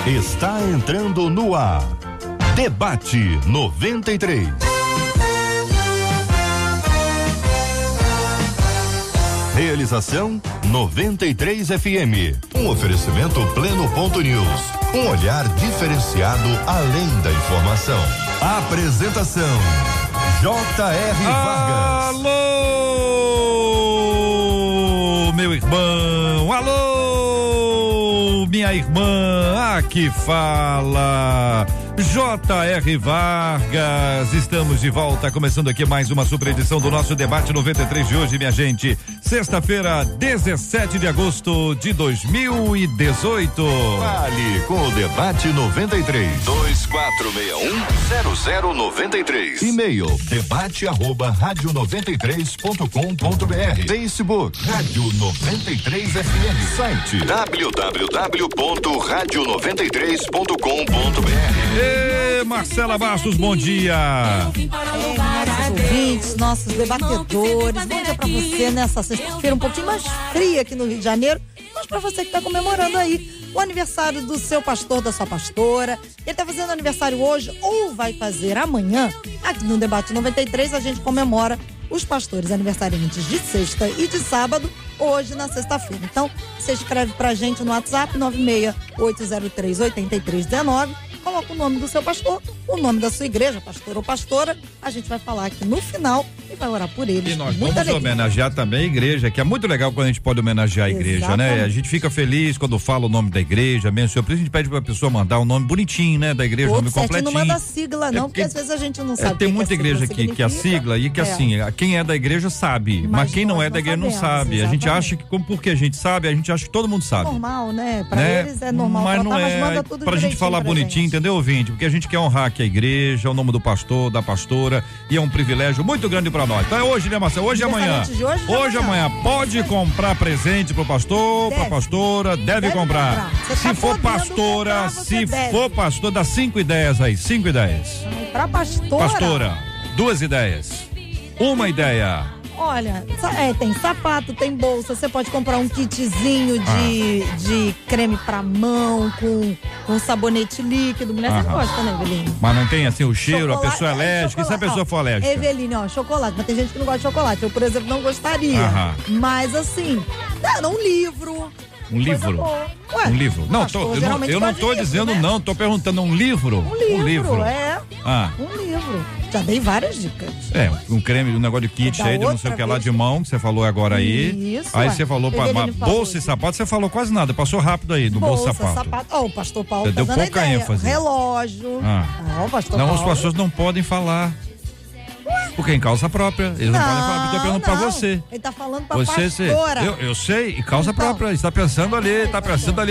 Está entrando no ar. Debate 93. Realização 93 FM. Um oferecimento Pleno.news. Um olhar diferenciado além da informação. Apresentação J.R. Vargas. Alô, meu irmão. Alô, minha irmã. Aqui fala J.R. Vargas. Estamos de volta, começando aqui mais uma super edição do nosso Debate 93 de hoje, minha gente. Sexta-feira, 17 de agosto de 2018. Fale com o Debate 93. 2461-0093. E-mail debate@radio93.com.br. Facebook Rádio 93 FM. Site www.radio93.com.br. Marcela Bastos, bom dia. Nossos ouvintes, nossos debatedores, bom dia pra você nessa sexta-feira um pouquinho mais fria aqui no Rio de Janeiro, mas pra você que tá comemorando aí o aniversário do seu pastor, da sua pastora. Ele tá fazendo aniversário hoje ou vai fazer amanhã. Aqui no Debate 93 a gente comemora os pastores aniversariantes de sexta e de sábado, hoje na sexta-feira. Então, você escreve pra gente no WhatsApp 968038319, coloca o nome do seu pastor, o nome da sua igreja, pastor ou pastora. A gente vai falar aqui no final e vai orar por eles. E nós vamos homenagear também a igreja, que é muito legal quando a gente pode homenagear a igreja, exatamente, né? A gente fica feliz quando fala o nome da igreja, abençoa. Por isso a gente pede pra pessoa mandar o nome bonitinho, né? Da igreja, o nome completinho. Não manda sigla não, porque às vezes a gente não sabe. Tem muita igreja aqui que a sigla e que assim, quem é da igreja sabe, mas quem não é da igreja não sabe. Exatamente. A gente acha que, porque a gente sabe, a gente acha que todo mundo sabe. É normal, né? Pra eles é normal. Mas não é, manda tudo pra gente falar bonitinho, entendeu, ouvinte? Porque a gente quer honrar aqui a igreja, o nome do pastor, da pastora, e é um privilégio muito grande pra nós. Então é hoje, né, Marcelo? Hoje e amanhã. Hoje e amanhã. Pode comprar presente pro pastor, pra pastora, deve comprar. Se for pastora, for pastor, dá 5 ideias aí, 5 ideias. Pra pastora? Pastora, 2 ideias. 1 ideia. Olha, tem sapato, tem bolsa, você pode comprar um kitzinho de creme pra mão com sabonete líquido. Mulher, você gosta, né, Eveline? Mas não tem assim o cheiro, chocolate, a pessoa é alérgica, e se a pessoa for alérgica? Eveline, chocolate, mas tem gente que não gosta de chocolate. Eu, por exemplo, não gostaria. Mas assim, um livro. Um livro? Ué, um livro. Não, eu não tô dizendo, né? Não, tô perguntando um livro. Um livro. Um livro. Já dei várias dicas. Um creme, um negócio de kit aí, de não sei o que lá de mão, que você falou agora aí. Isso. Aí você falou pra bolsa e sapato, você falou quase nada, passou rápido aí, do bolsa e sapato. O pastor Paulo você deu pouca ênfase. Relógio. Pastor Paulo. Os pastores não podem falar. Porque em causa própria, eles não podem falar, estou perguntando pra você. Ele tá falando pra pastora. Eu sei, e causa própria, está pensando ali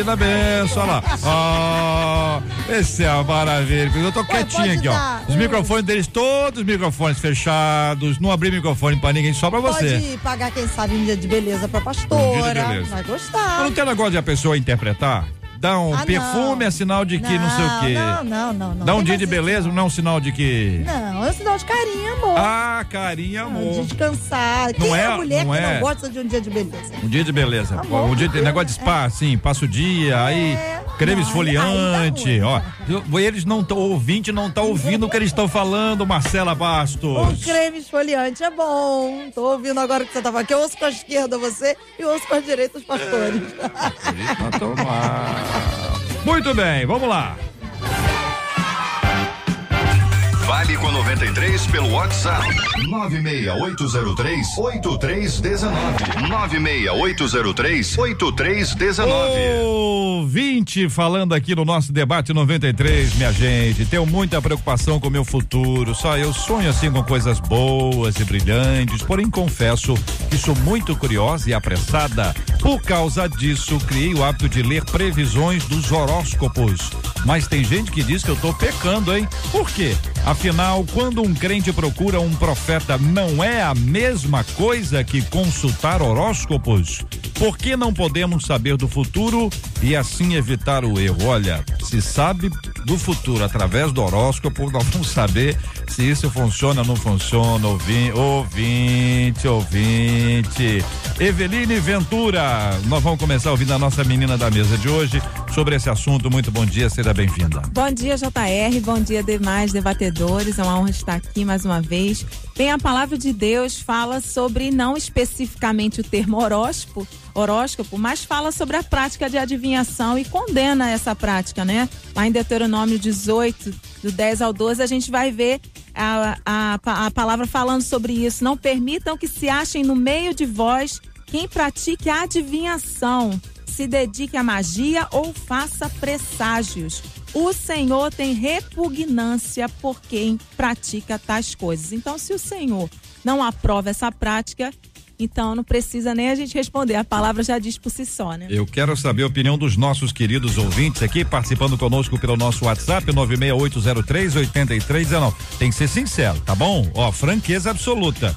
na benção, olha lá. Esse é uma maravilha, eu tô quietinho aqui, Os microfones deles, todos os microfones fechados, não abri microfone pra ninguém, só pra você. Pode pagar, quem sabe, um dia de beleza pra pastora. Um dia de beleza. Vai gostar. Mas não tem negócio de a pessoa interpretar? Dá um perfume, é sinal de que não sei o quê. Não. Dá um dia de beleza, não é um sinal de que... Não, é um sinal de carinho e amor. Carinho e amor. De descansar. Quem é a mulher que não gosta de um dia de beleza? Um dia de beleza. Um dia de negócio de spa, assim, passa o dia, aí creme esfoliante. Eles não estão ouvindo, não tá ouvindo o que eles estão falando, Marcela Bastos. O creme esfoliante é bom. Tô ouvindo agora que você tava aqui. Eu ouço com a esquerda você e ouço com a direita os pastores. Pra tomar. Muito bem, vamos lá. Fale com 93 pelo WhatsApp 96803-8319. 96803-8319. Ouvinte falando aqui no nosso Debate 93, minha gente. Tenho muita preocupação com o meu futuro. Só eu sonho assim com coisas boas e brilhantes. Porém, confesso que sou muito curiosa e apressada. Por causa disso, criei o hábito de ler previsões dos horóscopos. Mas tem gente que diz que eu tô pecando, hein? Por quê? Afinal, quando um crente procura um profeta, não é a mesma coisa que consultar horóscopos? Por que não podemos saber do futuro e assim evitar o erro? Olha, se sabe do futuro através do horóscopo, nós vamos saber se isso funciona ou não funciona. Ouvinte. Eveline Ventura. Nós vamos começar ouvindo a nossa menina da mesa de hoje sobre esse assunto. Muito bom dia, seja bem-vinda. Bom dia, JR, bom dia demais debatedores, é uma honra estar aqui mais uma vez. Bem, a palavra de Deus fala sobre, não especificamente o termo horóscopo, mas fala sobre a prática de adivinhação e condena essa prática, né? Lá em Deuteronômio 18, do 10 ao 12, a gente vai ver a palavra falando sobre isso. Não permitam que se achem no meio de vós quem pratique a adivinhação, se dedique à magia ou faça presságios. O Senhor tem repugnância por quem pratica tais coisas. Então, se o Senhor não aprova essa prática, então não precisa nem a gente responder, a palavra já diz por si só, né? Eu quero saber a opinião dos nossos queridos ouvintes aqui, participando conosco pelo nosso WhatsApp, 968038319. Tem que ser sincero, tá bom? Ó, franqueza absoluta.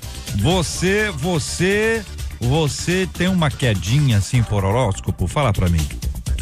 Você tem uma quedinha assim por horóscopo? Fala pra mim.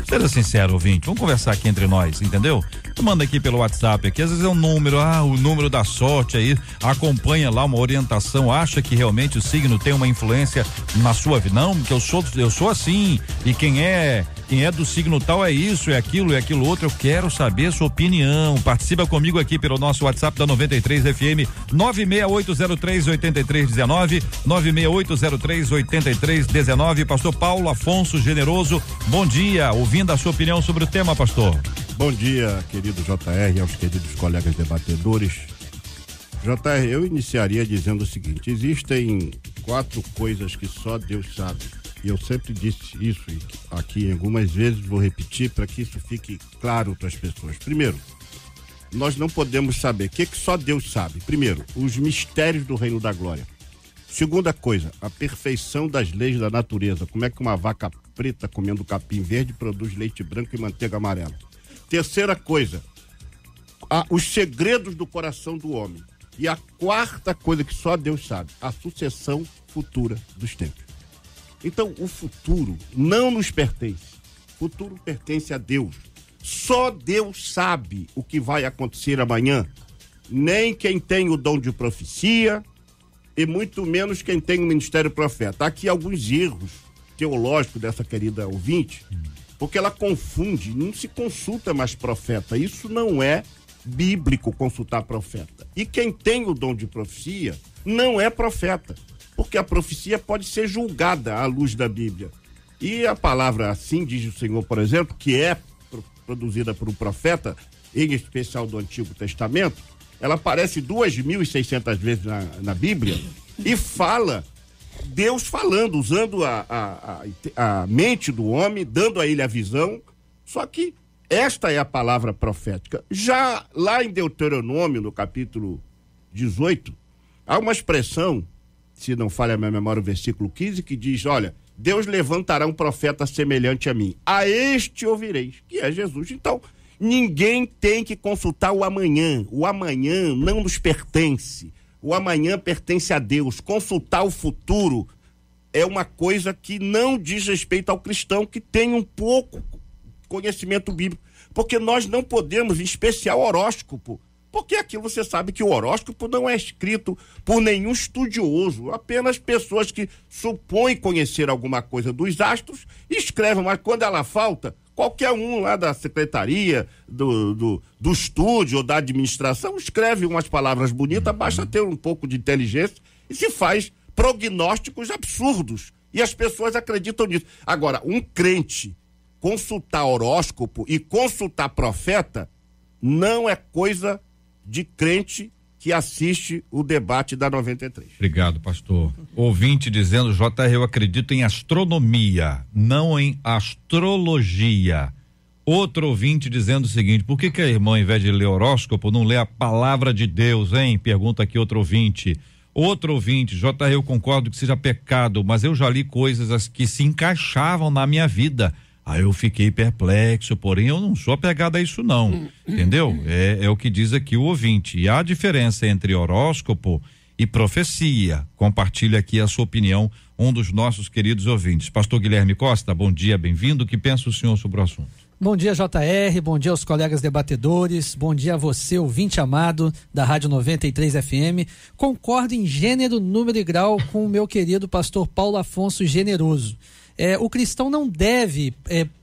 Seja sincero, ouvinte, vamos conversar aqui entre nós, entendeu? Tu manda aqui pelo WhatsApp aqui, às vezes é um número, o número da sorte aí, acompanha lá uma orientação, acha que realmente o signo tem uma influência na sua vida. Não, porque eu sou assim, e quem é do signo tal é isso, é aquilo outro. Eu quero saber sua opinião. Participa comigo aqui pelo nosso WhatsApp da 93 FM, 968038319, 968038319. Pastor Paulo Afonso Generoso, bom dia, ouvindo a sua opinião sobre o tema, pastor. Bom dia, querido JR, e aos queridos colegas debatedores. JR, eu iniciaria dizendo o seguinte: existem 4 coisas que só Deus sabe. E eu sempre disse isso aqui algumas vezes, vou repetir para que isso fique claro para as pessoas. Primeiro, nós não podemos saber o que só Deus sabe. Primeiro, os mistérios do reino da glória. Segunda coisa, a perfeição das leis da natureza. Como é que uma vaca preta comendo capim verde produz leite branco e manteiga amarela? Terceira coisa, os segredos do coração do homem. E a quarta coisa que só Deus sabe, a sucessão futura dos tempos. Então, o futuro não nos pertence. O futuro pertence a Deus. Só Deus sabe o que vai acontecer amanhã. Nem quem tem o dom de profecia e muito menos quem tem o ministério profeta. Aqui alguns erros teológicos dessa querida ouvinte, porque ela confunde, não se consulta mais profeta. Isso não é bíblico, consultar profeta. E quem tem o dom de profecia não é profeta, porque a profecia pode ser julgada à luz da Bíblia. E a palavra assim diz o Senhor, por exemplo, que é produzida por um profeta, em especial do Antigo Testamento, ela aparece 2.600 vezes na Bíblia e fala, Deus falando, usando a mente do homem, dando a ele a visão. Só que esta é a palavra profética. Já lá em Deuteronômio, no capítulo 18, há uma expressão, se não falha a minha memória, o versículo 15, que diz, olha, Deus levantará um profeta semelhante a mim. A este ouvireis, que é Jesus. Então, ninguém tem que consultar o amanhã. O amanhã não nos pertence. O amanhã pertence a Deus. Consultar o futuro é uma coisa que não diz respeito ao cristão que tem um pouco conhecimento bíblico. Porque nós não podemos, em especial horóscopo, porque aqui você sabe que o horóscopo não é escrito por nenhum estudioso, apenas pessoas que supõem conhecer alguma coisa dos astros, escrevem, mas quando ela falta, qualquer um lá da secretaria, do estúdio ou da administração, escreve umas palavras bonitas, basta ter um pouco de inteligência e se faz prognósticos absurdos. E as pessoas acreditam nisso. Agora, um crente consultar horóscopo e consultar profeta não é coisa de crente que assiste o debate da 93. Obrigado, pastor. Ouvinte dizendo, JR, eu acredito em astronomia, não em astrologia. Outro ouvinte dizendo o seguinte, por que a irmã, ao invés de ler horóscopo, não lê a palavra de Deus, hein? Pergunta aqui outro ouvinte. Outro ouvinte, JR, eu concordo que seja pecado, mas eu já li coisas que se encaixavam na minha vida. Aí eu fiquei perplexo, porém eu não sou apegado a isso não, entendeu? É o que diz aqui o ouvinte. E há diferença entre horóscopo e profecia. Compartilha aqui a sua opinião, um dos nossos queridos ouvintes. Pastor Guilherme Costa, bom dia, bem-vindo. O que pensa o senhor sobre o assunto? Bom dia, JR, bom dia aos colegas debatedores, bom dia a você, ouvinte amado da Rádio 93 FM. Concordo em gênero, número e grau com o meu querido pastor Paulo Afonso Generoso. O cristão não deve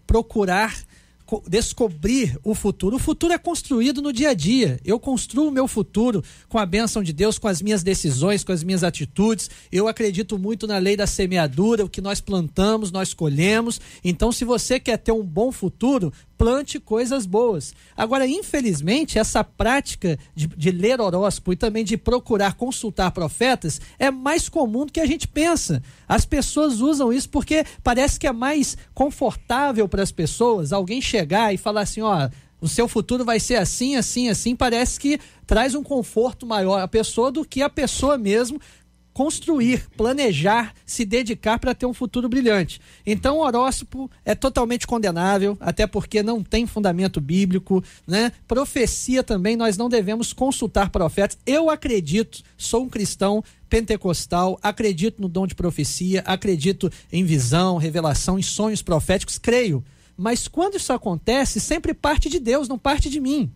procurar descobrir o futuro. O futuro é construído no dia a dia. Eu construo o meu futuro com a bênção de Deus, com as minhas decisões, com as minhas atitudes. Eu acredito muito na lei da semeadura, o que nós plantamos, nós colhemos. Então, se você quer ter um bom futuro, plante coisas boas. Agora, infelizmente, essa prática de ler horóscopo e também de procurar consultar profetas é mais comum do que a gente pensa. As pessoas usam isso porque parece que é mais confortável para as pessoas alguém chegar e falar assim, ó, o seu futuro vai ser assim, assim, assim. Parece que traz um conforto maior à pessoa do que a pessoa mesmo construir, planejar, se dedicar para ter um futuro brilhante. Então o horóscopo é totalmente condenável, até porque não tem fundamento bíblico, né? Profecia também, nós não devemos consultar profetas. Eu acredito, sou um cristão pentecostal, acredito no dom de profecia, acredito em visão, revelação, em sonhos proféticos, creio. Mas quando isso acontece, sempre parte de Deus, não parte de mim.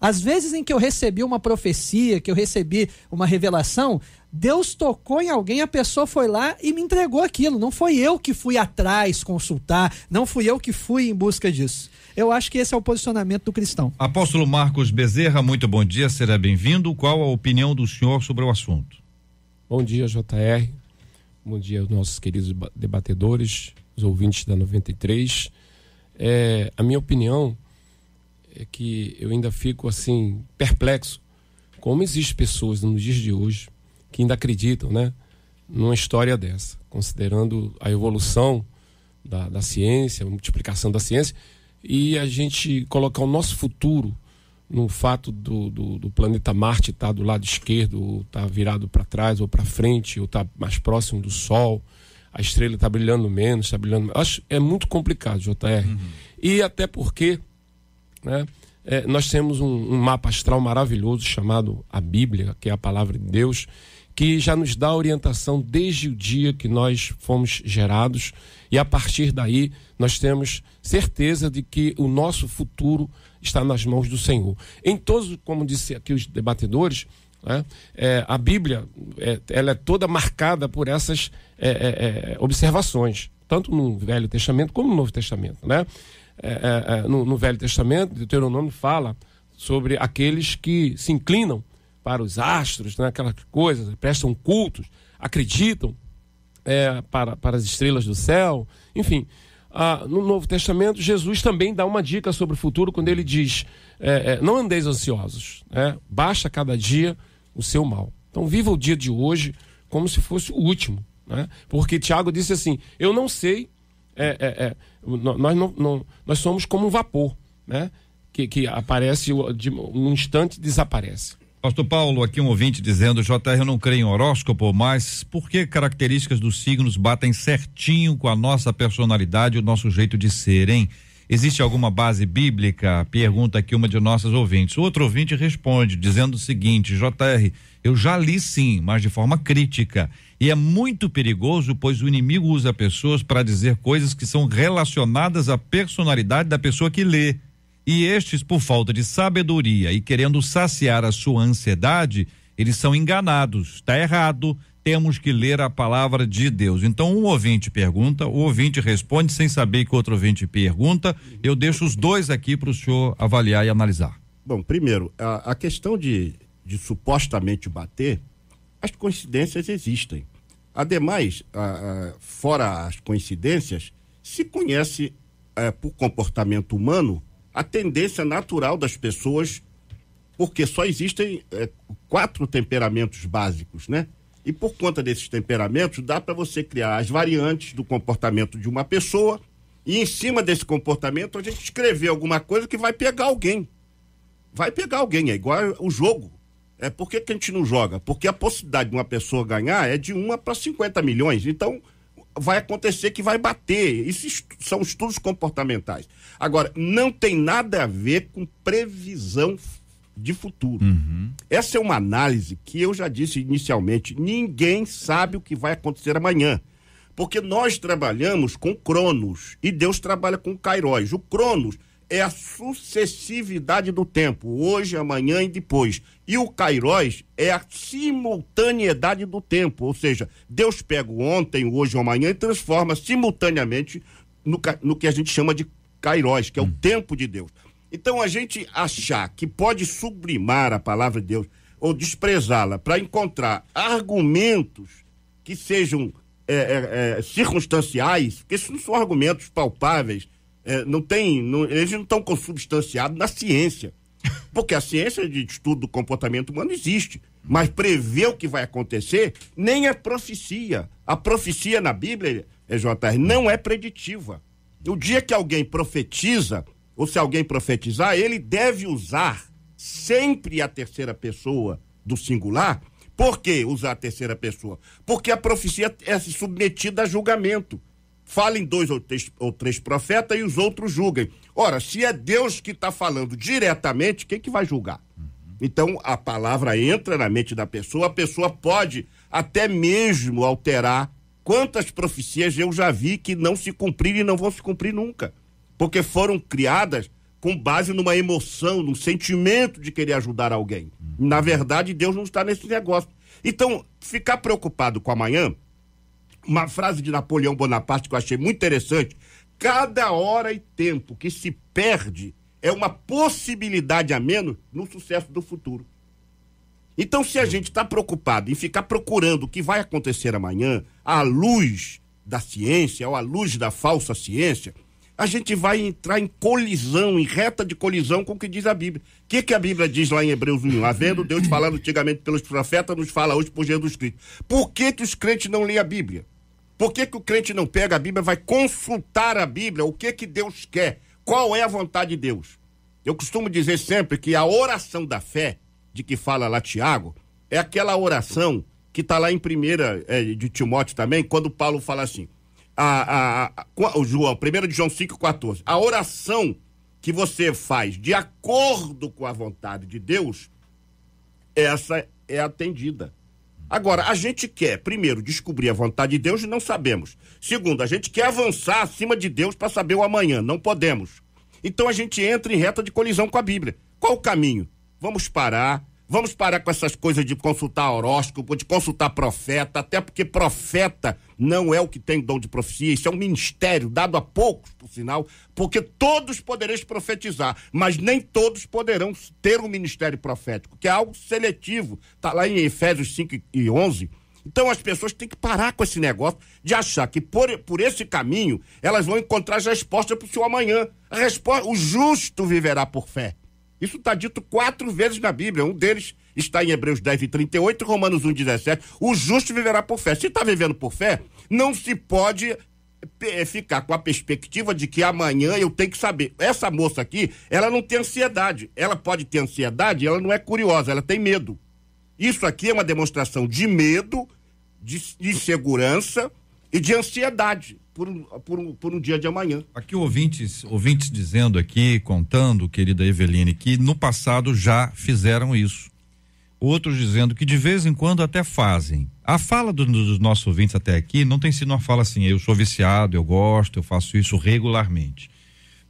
Às vezes em que eu recebi uma profecia, que eu recebi uma revelação, Deus tocou em alguém, a pessoa foi lá e me entregou aquilo. Não foi eu que fui atrás consultar, não fui eu que fui em busca disso. Eu acho que esse é o posicionamento do cristão. Apóstolo Marcos Bezerra, muito bom dia, será bem-vindo. Qual a opinião do senhor sobre o assunto? Bom dia, JR. Bom dia aos nossos queridos debatedores, os ouvintes da 93. A minha opinião é que eu ainda fico assim perplexo como existem pessoas nos dias de hoje que ainda acreditam, né, numa história dessa, considerando a evolução da ciência, a multiplicação da ciência, e a gente colocar o nosso futuro no fato do planeta Marte estar do lado esquerdo, ou estar virado para trás ou para frente, ou estar mais próximo do Sol, a estrela está brilhando menos, está brilhando menos. Acho é muito complicado, JR. E até porque, né, nós temos um mapa astral maravilhoso chamado a Bíblia, que é a palavra de Deus, que já nos dá orientação desde o dia que nós fomos gerados, e a partir daí nós temos certeza de que o nosso futuro está nas mãos do Senhor. Em todos, como disse aqui os debatedores, né, a Bíblia ela é toda marcada por essas observações, tanto no Velho Testamento como no Novo Testamento, né? No Velho Testamento, Deuteronômio fala sobre aqueles que se inclinam para os astros, né, aquelas coisas, prestam cultos, acreditam para as estrelas do céu, enfim. No Novo Testamento, Jesus também dá uma dica sobre o futuro quando ele diz, não andeis ansiosos, basta cada dia o seu mal. Então viva o dia de hoje como se fosse o último, né? Porque Tiago disse assim, eu não sei, nós somos como um vapor, né, que aparece num instante e desaparece. Pastor Paulo, aqui um ouvinte dizendo, JR, eu não creio em horóscopo, mas por que características dos signos batem certinho com a nossa personalidade e o nosso jeito de ser, hein? Existe alguma base bíblica? Pergunta aqui uma de nossas ouvintes. O outro ouvinte responde, dizendo o seguinte, JR, eu já li sim, mas de forma crítica. E é muito perigoso, pois o inimigo usa pessoas para dizer coisas que são relacionadas à personalidade da pessoa que lê. E estes, por falta de sabedoria e querendo saciar a sua ansiedade, eles são enganados. Está errado, temos que ler a palavra de Deus. Então um ouvinte pergunta, o ouvinte responde sem saber que outro ouvinte pergunta. Eu deixo os dois aqui para o senhor avaliar e analisar. Bom, primeiro, a questão de supostamente bater, as coincidências existem. Ademais, fora as coincidências, se conhece por comportamento humano a tendência natural das pessoas, porque só existem 4 temperamentos básicos, né? E por conta desses temperamentos, dá para você criar as variantes do comportamento de uma pessoa e em cima desse comportamento a gente escrever alguma coisa que vai pegar alguém. Vai pegar alguém, é igual o jogo. Por que a gente não joga? Porque a possibilidade de uma pessoa ganhar é de 1 para 50 milhões. Então, vai acontecer que vai bater. Isso são estudos comportamentais. Agora, não tem nada a ver com previsão de futuro. Essa é uma análise que eu já disse inicialmente, ninguém sabe o que vai acontecer amanhã. Porque nós trabalhamos com Cronos e Deus trabalha com Kairos. O Cronos é a sucessividade do tempo, hoje, amanhã e depois. E o Kairos é a simultaneidade do tempo, ou seja, Deus pega o ontem, o hoje e o amanhã e transforma simultaneamente no que a gente chama de Kairos, que é o tempo de Deus. Então, a gente achar que pode sublimar a palavra de Deus ou desprezá-la para encontrar argumentos que sejam circunstanciais, porque esses não são argumentos palpáveis, eles não estão consubstanciados na ciência, porque a ciência de estudo do comportamento humano existe, mas prever o que vai acontecer nem é profecia. A profecia na Bíblia, JR, não é preditiva. O dia que alguém profetiza, ou se alguém profetizar, ele deve usar sempre a terceira pessoa do singular. Por que usar a terceira pessoa? Porque a profecia é submetida a julgamento. Falem 2 ou 3 profetas e os outros julguem. Ora, se é Deus que está falando diretamente, quem que vai julgar? Então, a palavra entra na mente da pessoa, a pessoa pode até mesmo alterar. Quantas profecias eu já vi que não se cumpriram e não vão se cumprir nunca, porque foram criadas com base numa emoção, num sentimento de querer ajudar alguém. Na verdade, Deus não está nesse negócio. Então, ficar preocupado com amanhã, uma frase de Napoleão Bonaparte que eu achei muito interessante: cada hora e tempo que se perde é uma possibilidade a menos no sucesso do futuro. Então, se a gente está preocupado em ficar procurando o que vai acontecer amanhã, à luz da ciência ou à luz da falsa ciência, a gente vai entrar em colisão, em reta de colisão com o que diz a Bíblia. O que a Bíblia diz lá em Hebreus 1? Havendo Deus falando antigamente pelos profetas, nos fala hoje por Jesus Cristo. Por que os crentes não leem a Bíblia? Por que o crente não pega a Bíblia, vai consultar a Bíblia, o que Deus quer? Qual é a vontade de Deus? Eu costumo dizer sempre que a oração da fé, de que fala lá Tiago, é aquela oração que está lá em 1 de Timóteo também, quando Paulo fala assim, 1 de João 5,14, a oração que você faz de acordo com a vontade de Deus, essa é atendida. Agora, a gente quer, primeiro, descobrir a vontade de Deus e não sabemos. Segundo, a gente quer avançar acima de Deus para saber o amanhã, não podemos. Então a gente entra em reta de colisão com a Bíblia. Qual o caminho? Vamos parar com essas coisas de consultar horóscopo, de consultar profeta, até porque profeta não é o que tem dom de profecia, isso é um ministério dado a poucos, por sinal, porque todos podereis profetizar, mas nem todos poderão ter um ministério profético, que é algo seletivo, está lá em Efésios 5:11. Então as pessoas têm que parar com esse negócio de achar que por esse caminho elas vão encontrar as respostas para o seu amanhã. O justo viverá por fé. Isso está dito 4 vezes na Bíblia. Um deles está em Hebreus 10:38 e Romanos 1:17. O justo viverá por fé. Se está vivendo por fé, não se pode ficar com a perspectiva de que amanhã eu tenho que saber. Essa moça aqui, ela não tem ansiedade. Ela pode ter ansiedade, ela não é curiosa, ela tem medo. Isso aqui é uma demonstração de medo, de insegurança e de ansiedade por um dia de amanhã. Aqui ouvintes dizendo aqui, contando, querida Eveline, que no passado já fizeram isso. Outros dizendo que de vez em quando até fazem. A fala dos nossos ouvintes até aqui não tem sido uma fala assim, eu sou viciado, eu gosto, eu faço isso regularmente.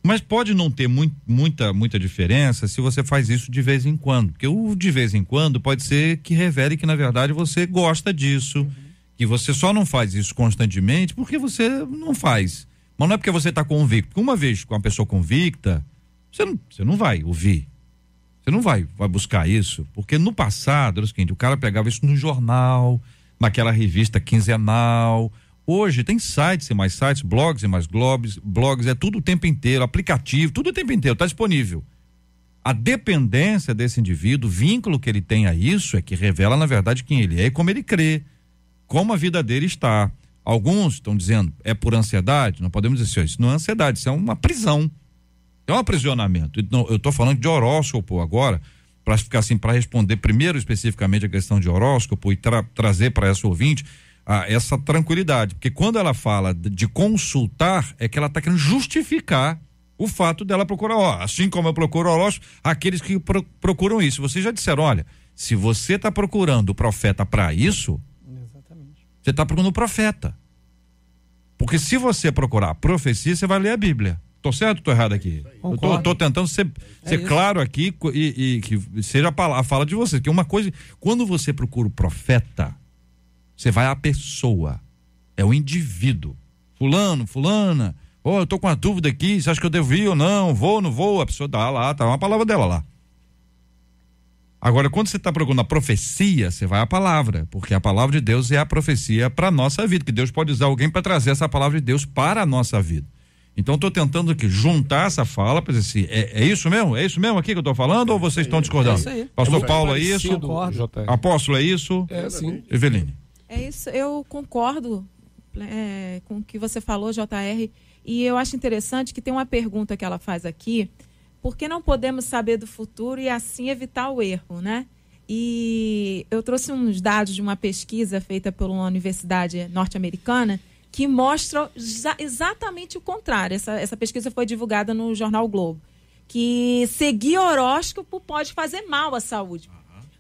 Mas pode não ter muita diferença se você faz isso de vez em quando, porque o de vez em quando pode ser que revele que na verdade você gosta disso, que você só não faz isso constantemente porque você não faz, mas não é porque você está convicto, porque uma vez com uma pessoa convicta, você não vai ouvir, você não vai buscar isso, porque no passado era o seguinte, o cara pegava isso no jornal, naquela revista quinzenal. Hoje tem sites e mais sites, blogs e mais blogs, é tudo o tempo inteiro, aplicativo, tudo o tempo inteiro, está disponível. A dependência desse indivíduo, o vínculo que ele tem a isso é que revela na verdade quem ele é e como ele crê, como a vida dele está. Alguns estão dizendo, é por ansiedade, não podemos dizer isso não é ansiedade, isso é uma prisão, é um aprisionamento. Então, eu estou falando de horóscopo agora, para ficar assim, para responder primeiro especificamente a questão de horóscopo e trazer para essa ouvinte essa tranquilidade, porque quando ela fala de consultar, é que ela está querendo justificar o fato dela procurar, assim como eu procuro horóscopo, aqueles que procuram isso. Vocês já disseram, olha, se você está procurando o profeta para isso, exatamente, você está procurando o profeta, porque se você procurar a profecia, você vai ler a Bíblia, Tô certo ou tô errado aqui? Eu tô tentando ser claro aqui e que seja a fala de vocês, que uma coisa, quando você procura o profeta, você vai à pessoa, é o indivíduo. Fulano, fulana, eu tô com uma dúvida aqui, você acha que eu devo ir ou não? Vou, não vou? A pessoa dá lá, tá uma palavra dela lá. Agora, quando você está procurando a profecia, você vai à palavra, porque a palavra de Deus é a profecia para nossa vida, que Deus pode usar alguém para trazer essa palavra de Deus para a nossa vida. Então, estou tentando aqui juntar essa fala para dizer assim, é isso mesmo? É isso mesmo aqui que eu estou falando ou vocês estão discordando? É isso aí. Pastor Paulo, é isso? Apóstolo, é isso? É, sim. Eveline? É isso, eu concordo com o que você falou, JR, e eu acho interessante que tem uma pergunta que ela faz aqui, por que não podemos saber do futuro e assim evitar o erro, né? E eu trouxe uns dados de uma pesquisa feita por uma universidade norte-americana que mostra exatamente o contrário. Essa pesquisa foi divulgada no jornal Globo, que seguir horóscopo pode fazer mal à saúde.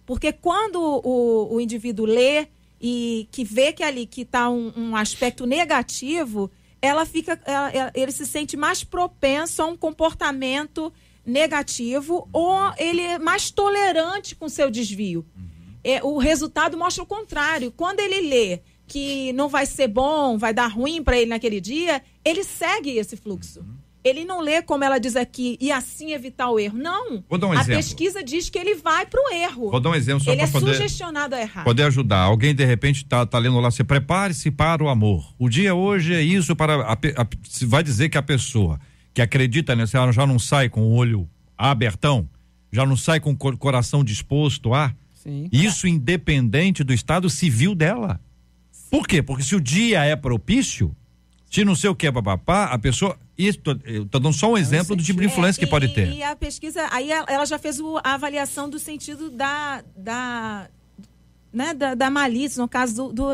Porque quando o indivíduo lê e que vê que ali que está um aspecto negativo, ele se sente mais propenso a um comportamento negativo ou ele é mais tolerante com seu desvio. O resultado mostra o contrário. Quando ele lê que não vai ser bom, vai dar ruim para ele naquele dia, ele segue esse fluxo. Ele não lê, como ela diz aqui, e assim evitar o erro. Não. Vou dar um exemplo. A pesquisa diz que ele vai para o erro. Vou dar um exemplo só para poder... Ele é sugestionado a errar. Poder ajudar. Alguém, de repente, tá lendo lá, se prepare-se para o amor. O dia hoje é isso para... vai dizer que a pessoa que acredita nessa, ela já não sai com o olho abertão, já não sai com o coração disposto a... Sim. Isso independente do estado civil dela. Por quê? Porque se o dia é propício, se não sei o que, papapá, a pessoa... eu tô dando só um exemplo do tipo de influência que pode ter. E a pesquisa, aí ela já fez a avaliação do sentido da malícia, no caso do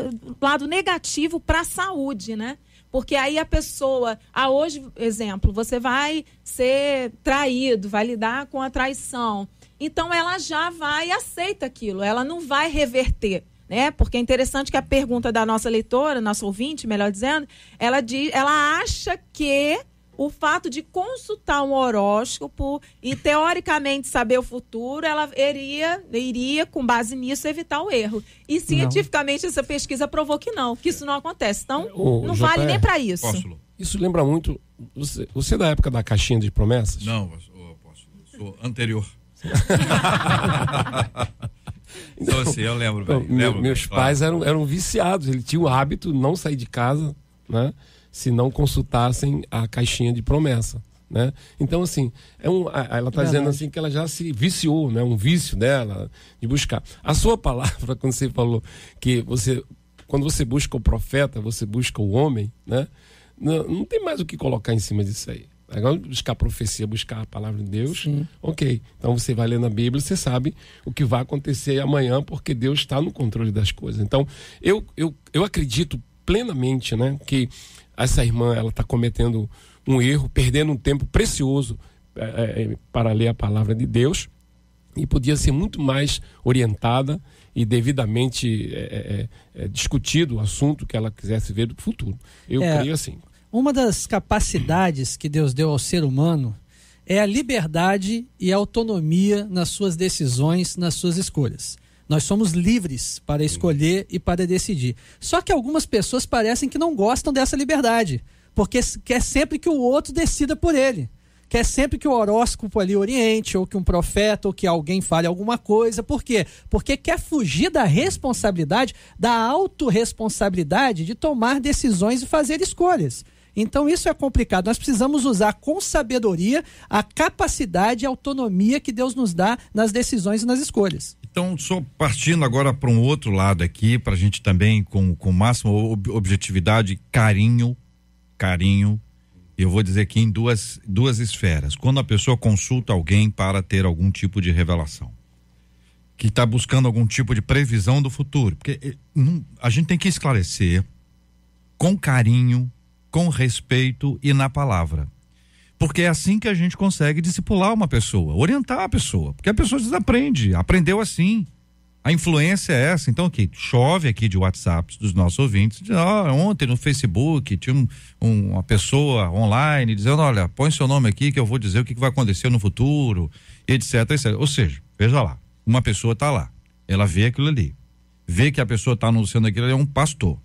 lado negativo para a saúde, né? Porque aí a pessoa, hoje, exemplo, você vai ser traído, vai lidar com a traição. Então ela já vai e aceita aquilo, ela não vai reverter. Né? Porque é interessante que a pergunta da nossa leitora, nossa ouvinte, melhor dizendo, ela acha que o fato de consultar um horóscopo e teoricamente saber o futuro, ela iria com base nisso, evitar o erro. E cientificamente essa pesquisa provou que isso não acontece. Então, não vale nem para isso. Apóstolo. Isso lembra muito, você é da época da caixinha de promessas? Não, apóstolo, sou anterior. Então, assim, eu lembro. Meus pais eram viciados, eles tinham o hábito de não sair de casa, né, se não consultassem a caixinha de promessa, né? Então, assim, ela está dizendo assim que ela já se viciou, né, um vício dela de buscar. A sua palavra, quando você falou que quando você busca o profeta, você busca o homem, né? Não tem mais o que colocar em cima disso aí. Agora, buscar a profecia, buscar a palavra de Deus, sim. Ok. Então você vai ler na Bíblia, você sabe o que vai acontecer amanhã, porque Deus está no controle das coisas. Então, eu acredito plenamente, né, que essa irmã, ela está cometendo um erro, perdendo um tempo precioso para ler a palavra de Deus, e podia ser muito mais orientada e devidamente discutido o assunto que ela quisesse ver do futuro. Eu creio assim. Uma das capacidades que Deus deu ao ser humano é a liberdade e a autonomia nas suas decisões, nas suas escolhas. Nós somos livres para escolher e para decidir. Só que algumas pessoas parecem que não gostam dessa liberdade, porque quer sempre que o outro decida por ele. Quer sempre que o horóscopo ali oriente, ou que um profeta, ou que alguém fale alguma coisa. Por quê? Porque quer fugir da responsabilidade, da autorresponsabilidade de tomar decisões e fazer escolhas. Então isso é complicado. Nós precisamos usar com sabedoria a capacidade e a autonomia que Deus nos dá nas decisões e nas escolhas. Então, só partindo agora para um outro lado aqui, para a gente também com máxima objetividade, carinho, eu vou dizer aqui em duas esferas. Quando a pessoa consulta alguém para ter algum tipo de revelação, que está buscando algum tipo de previsão do futuro, porque a gente tem que esclarecer com carinho, com respeito e na palavra, porque é assim que a gente consegue discipular uma pessoa, orientar a pessoa, porque a pessoa desaprende, aprendeu assim, A influência é essa, então aqui, chove aqui de WhatsApp dos nossos ouvintes, ontem no Facebook tinha uma pessoa online dizendo, olha, põe seu nome aqui que eu vou dizer o que vai acontecer no futuro, etc, etc. Ou seja, veja lá, uma pessoa está lá, ela vê aquilo ali, vê que a pessoa está anunciando aquilo ali, é um pastor,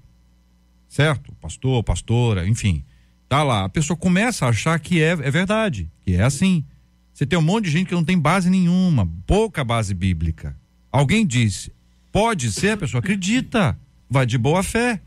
certo? Pastor, pastora, enfim, tá lá, a pessoa começa a achar que é verdade, que é assim. Você tem um monte de gente que não tem base nenhuma, pouca base bíblica. Alguém disse, pode ser, a pessoa acredita, vai de boa fé.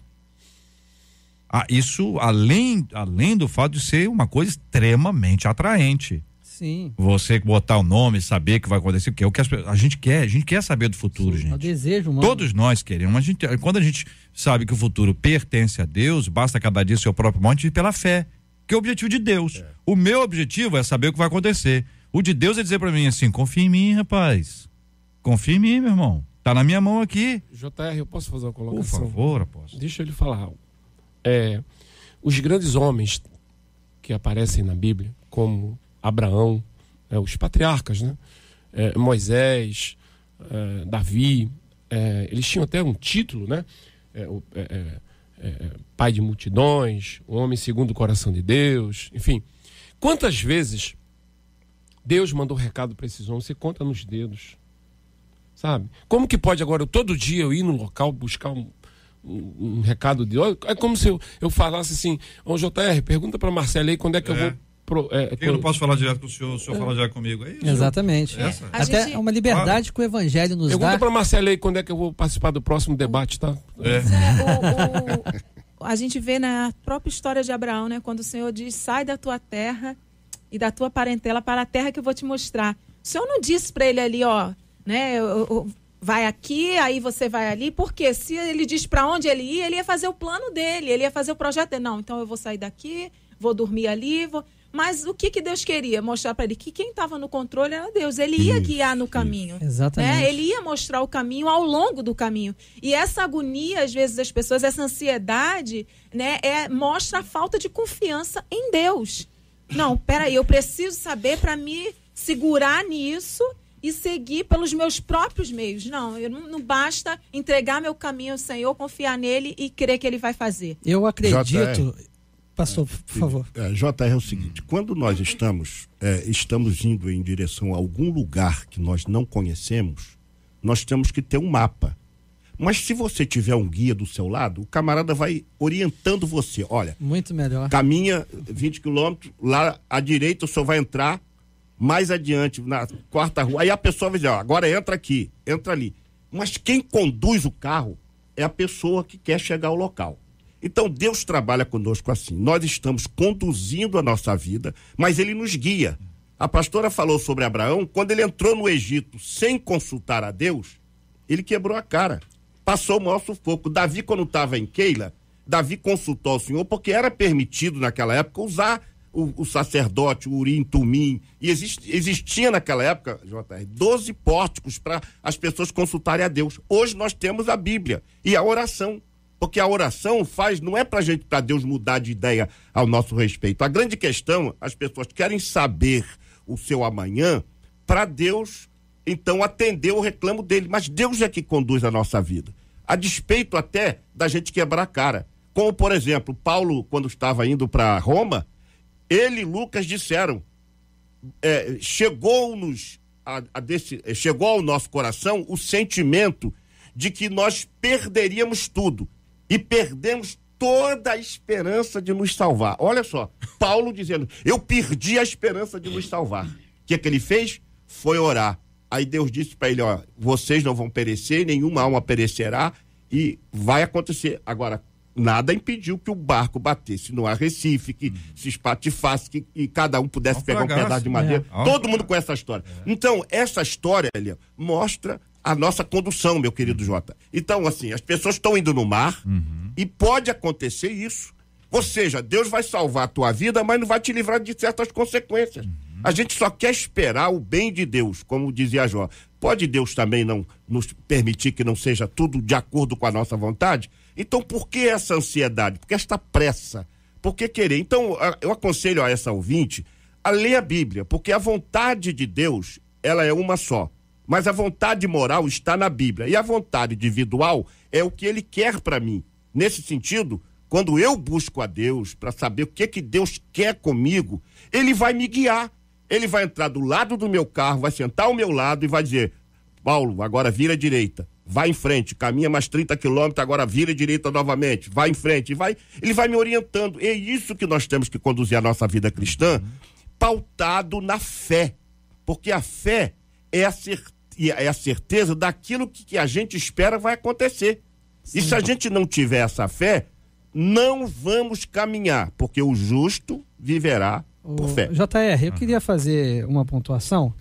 Isso além do fato de ser uma coisa extremamente atraente. Sim. Você botar o nome, saber que vai acontecer, que é o que a gente quer saber do futuro, gente. É o desejo humano. Todos nós queremos, quando a gente sabe que o futuro pertence a Deus, basta cada dia seu próprio monte pela fé, que é o objetivo de Deus. O meu objetivo é saber o que vai acontecer. O de Deus é dizer pra mim assim, confia em mim, rapaz. Confia em mim, meu irmão. Tá na minha mão aqui. JR, eu posso fazer uma colocação? Por favor, apóstolo. Deixa eu lhe falar algo. Os grandes homens que aparecem na Bíblia, como Abraão, os patriarcas, né? Moisés, Davi, eles tinham até um título, né? Pai de multidões, o homem segundo o coração de Deus, enfim. Quantas vezes Deus mandou recado para esses homens? Você conta nos dedos. Sabe? Como que pode agora, todo dia eu ir no local buscar um recado de Deus? É como se eu falasse assim, JR, pergunta para Marcelo aí quando é que eu vou... Eu não posso falar direto com o senhor fala direto comigo. É isso? Exatamente. Até é uma liberdade que o evangelho nos dá. Pergunta para Marcelo aí quando é que eu vou participar do próximo debate, tá? A gente vê na própria história de Abraão, né? Quando o Senhor diz, sai da tua terra e da tua parentela para a terra que eu vou te mostrar. O Senhor não disse para ele ali, né? Vai aqui, aí você vai ali, porque se ele diz para onde ele ia fazer o plano dele, ele ia fazer o projeto dele. Não, então eu vou sair daqui, vou dormir ali, Mas o que Deus queria? Mostrar para ele que quem estava no controle era Deus. Ele ia guiar no caminho. Exatamente. Né? Ele ia mostrar o caminho ao longo do caminho. E essa agonia, às vezes, das pessoas, essa ansiedade, né, mostra a falta de confiança em Deus. Não, peraí, eu preciso saber para me segurar nisso e seguir pelos meus próprios meios. Não, não basta entregar meu caminho ao Senhor, confiar nele e crer que ele vai fazer. Eu acredito... Pastor, por favor. JR, é o seguinte, quando nós estamos indo em direção a algum lugar que nós não conhecemos, nós temos que ter um mapa. Mas se você tiver um guia do seu lado, o camarada vai orientando você. Olha, muito melhor. Caminha 20 quilômetros, lá à direita o senhor vai entrar, mais adiante, na quarta rua. Aí a pessoa vai dizer, agora entra aqui, entra ali. Mas quem conduz o carro é a pessoa que quer chegar ao local. Então Deus trabalha conosco assim, nós estamos conduzindo a nossa vida, mas ele nos guia. A pastora falou sobre Abraão, quando ele entrou no Egito sem consultar a Deus, ele quebrou a cara, passou o maior sufoco. Davi, quando estava em Keila, Davi consultou ao Senhor, porque era permitido naquela época usar o sacerdote, o Urim, Tumim, e existia naquela época, JR, 12 pórticos para as pessoas consultarem a Deus. Hoje nós temos a Bíblia e a oração. Porque a oração não é para Deus mudar de ideia ao nosso respeito. A grande questão, as pessoas querem saber o seu amanhã para Deus, então, atender o reclamo dele. Mas Deus é que conduz a nossa vida. A despeito até da gente quebrar a cara. Como, por exemplo, Paulo, quando estava indo para Roma, ele e Lucas disseram, chegou ao nosso coração o sentimento de que nós perderíamos tudo. E perdemos toda a esperança de nos salvar. Olha só, Paulo dizendo, eu perdi a esperança de nos salvar. O que ele fez? Foi orar. Aí Deus disse para ele, vocês não vão perecer, nenhuma alma perecerá e vai acontecer. Agora, nada impediu que o barco batesse no arrecife, que se espatifasse, que cada um pudesse pegar um pedaço de madeira. Todo mundo conhece essa história. Então, essa história, mostra a nossa condução, meu querido Jota. Então, assim, as pessoas estão indo no mar e pode acontecer isso. Ou seja, Deus vai salvar a tua vida, mas não vai te livrar de certas consequências. A gente só quer esperar o bem de Deus, como dizia Jó. Pode Deus também não nos permitir que não seja tudo de acordo com a nossa vontade? Então, por que essa ansiedade? Por que esta pressa? Por que querer? Então, eu aconselho a essa ouvinte a ler a Bíblia, porque a vontade de Deus, ela é uma só. Mas a vontade moral está na Bíblia. E a vontade individual é o que ele quer para mim. Nesse sentido, quando eu busco a Deus para saber o que Deus quer comigo, ele vai me guiar. Ele vai entrar do lado do meu carro, vai sentar ao meu lado e vai dizer: Paulo, agora vira à direita. Vai em frente, caminha mais 30 quilômetros, agora vira à direita novamente. Vai em frente. Ele vai me orientando. É isso que nós temos que conduzir a nossa vida cristã, pautado na fé. Porque a fé é a certeza daquilo que a gente espera vai acontecer. Sim. E se a gente não tiver essa fé, não vamos caminhar, porque o justo viverá por fé. JR, eu queria fazer uma pontuação.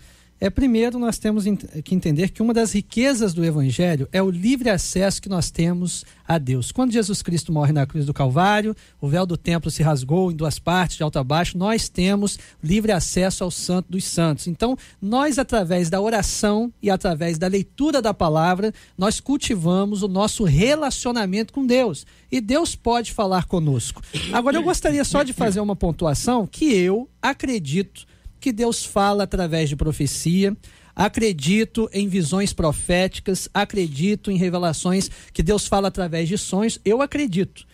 Primeiro, nós temos que entender que uma das riquezas do Evangelho é o livre acesso que nós temos a Deus. Quando Jesus Cristo morre na cruz do Calvário, o véu do templo se rasgou em duas partes, de alto a baixo, nós temos livre acesso ao Santo dos Santos. Então, nós, através da oração e através da leitura da palavra, nós cultivamos o nosso relacionamento com Deus. E Deus pode falar conosco. Agora, eu gostaria só de fazer uma pontuação que eu acredito que Deus fala através de profecia, acredito em visões proféticas, acredito em revelações que Deus fala através de sonhos, eu acredito.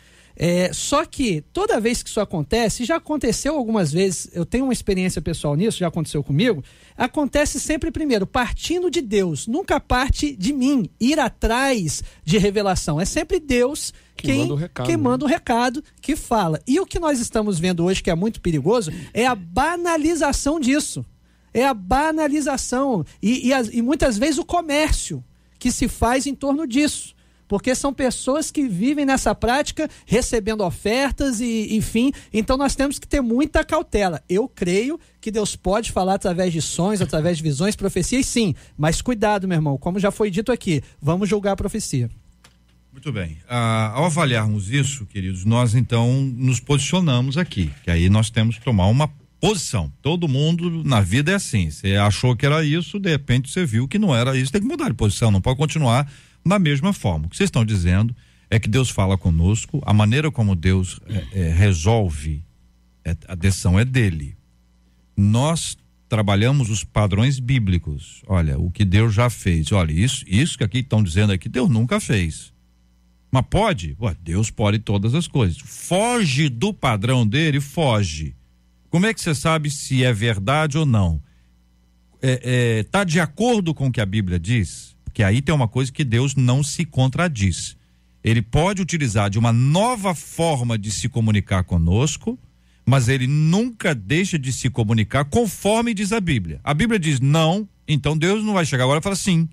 Só que toda vez que isso acontece, já aconteceu algumas vezes, eu tenho uma experiência pessoal nisso, já aconteceu comigo, acontece sempre primeiro, partindo de Deus, nunca parte de mim, ir atrás de revelação, é sempre Deus quem manda o recado, que fala. E o que nós estamos vendo hoje, que é muito perigoso, é a banalização disso, é a banalização e muitas vezes o comércio que se faz em torno disso. Porque são pessoas que vivem nessa prática, recebendo ofertas e, enfim, então nós temos que ter muita cautela. Eu creio que Deus pode falar através de sonhos, através de visões, profecias, sim, mas cuidado, meu irmão, como já foi dito aqui, vamos julgar a profecia. Muito bem, ao avaliarmos isso, queridos, nós então nos posicionamos aqui, que aí nós temos que tomar uma posição. Todo mundo na vida é assim, você achou que era isso, de repente você viu que não era isso, tem que mudar de posição, não pode continuar da mesma forma. O que vocês estão dizendo é que Deus fala conosco, a maneira como Deus resolve, a decisão é dele. Nós trabalhamos os padrões bíblicos. Olha, o que Deus já fez. Olha, isso que aqui estão dizendo aqui, Deus nunca fez. Mas pode? Deus pode todas as coisas. Foge do padrão dele, foge. Como é que você sabe se é verdade ou não? Tá de acordo com o que a Bíblia diz? Porque aí tem uma coisa que Deus não se contradiz. Ele pode utilizar de uma nova forma de se comunicar conosco, mas ele nunca deixa de se comunicar conforme diz a Bíblia. A Bíblia diz não, então Deus não vai chegar agora e falar sim,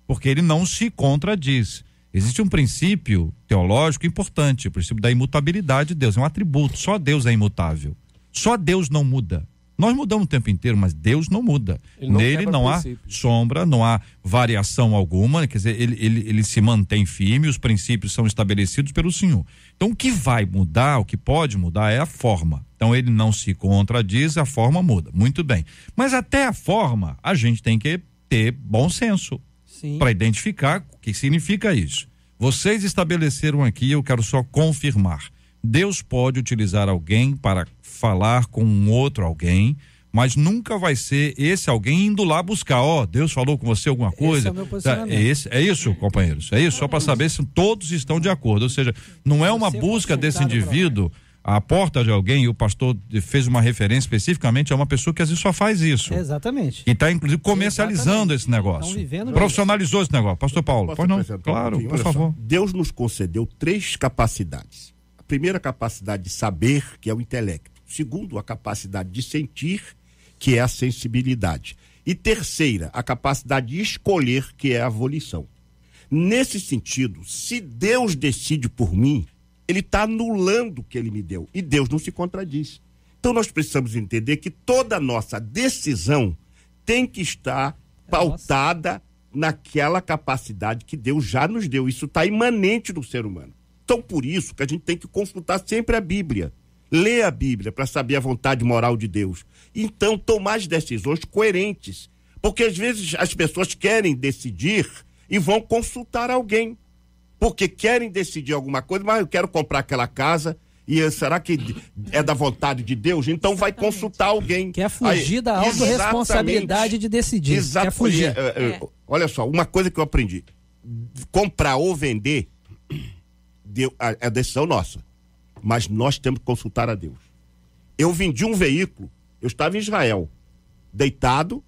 porque ele não se contradiz. Existe um princípio teológico importante, o princípio da imutabilidade de Deus, é um atributo, só Deus é imutável, só Deus não muda. Nós mudamos o tempo inteiro, mas Deus não muda. Nele não há sombra, não há variação alguma, quer dizer, ele se mantém firme, os princípios são estabelecidos pelo Senhor. Então o que vai mudar, o que pode mudar é a forma. Então ele não se contradiz, a forma muda. Muito bem. Mas até a forma, a gente tem que ter bom senso para identificar o que significa isso. Vocês estabeleceram aqui, eu quero só confirmar. Deus pode utilizar alguém para falar com um outro alguém, mas nunca vai ser esse alguém indo lá buscar, Deus falou com você alguma coisa. Esse é o meu posicionamento. É isso, companheiros, é isso, só para saber se todos estão de acordo, ou seja, não é uma busca desse indivíduo à porta de alguém, e o pastor fez uma referência especificamente a uma pessoa que às vezes só faz isso. Exatamente. E está inclusive comercializando esse negócio. Profissionalizou esse negócio. Pastor Paulo, pode não? Claro, por favor. Deus nos concedeu 3 capacidades. A primeira capacidade de saber, que é o intelecto. Segundo, a capacidade de sentir, que é a sensibilidade. E terceira, a capacidade de escolher, que é a volição. Nesse sentido, se Deus decide por mim, ele está anulando o que ele me deu. E Deus não se contradiz. Então nós precisamos entender que toda a nossa decisão tem que estar pautada naquela capacidade que Deus já nos deu. Isso está imanente do ser humano. Então, por isso que a gente tem que consultar sempre a Bíblia. Ler a Bíblia para saber a vontade moral de Deus. Então, tomar as decisões coerentes. Porque, às vezes, as pessoas querem decidir e vão consultar alguém. Porque querem decidir alguma coisa, mas eu quero comprar aquela casa E será que é da vontade de Deus? Então vai consultar alguém. Quer fugir da autorresponsabilidade de decidir. Exato. Quer fugir. Olha só, uma coisa que eu aprendi. Comprar ou vender é decisão nossa. Mas nós temos que consultar a Deus. Eu vendi um veículo, eu estava em Israel, deitado,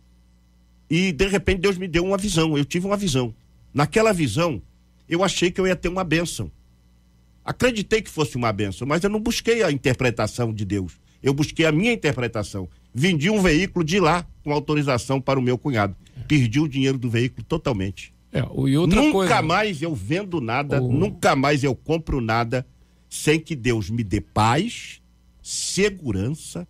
e de repente Deus me deu uma visão. Eu tive uma visão. Naquela visão, eu achei que eu ia ter uma bênção. Acreditei que fosse uma bênção, mas eu não busquei a interpretação de Deus. Eu busquei a minha interpretação. Vendi um veículo de lá com autorização para o meu cunhado. Perdi o dinheiro do veículo totalmente. Nunca mais eu vendo nada, nunca mais eu compro nada sem que Deus me dê paz, segurança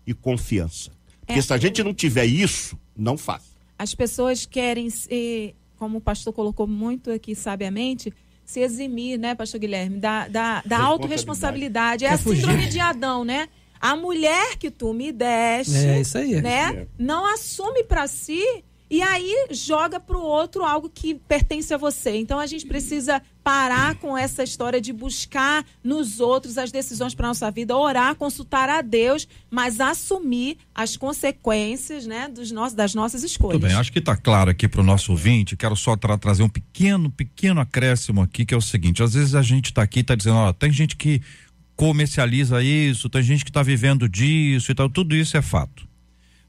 e confiança. Porque se a gente não tiver isso, não faz. As pessoas querem ser, como o pastor colocou muito aqui sabiamente, se eximir, né, pastor Guilherme, da autorresponsabilidade. É a síndrome de Adão, né? A mulher que tu me deste, isso aí. Né? Não assume para si e aí joga pro outro algo que pertence a você. Então a gente precisa parar com essa história de buscar nos outros as decisões para nossa vida, orar, consultar a Deus, mas assumir as consequências, né, das nossas escolhas. Tudo bem, acho que está claro aqui para o nosso ouvinte. Quero só trazer um pequeno acréscimo aqui, que é o seguinte: às vezes a gente está aqui, está dizendo, ó, tem gente que comercializa isso, tem gente que está vivendo disso e tal, tudo isso é fato.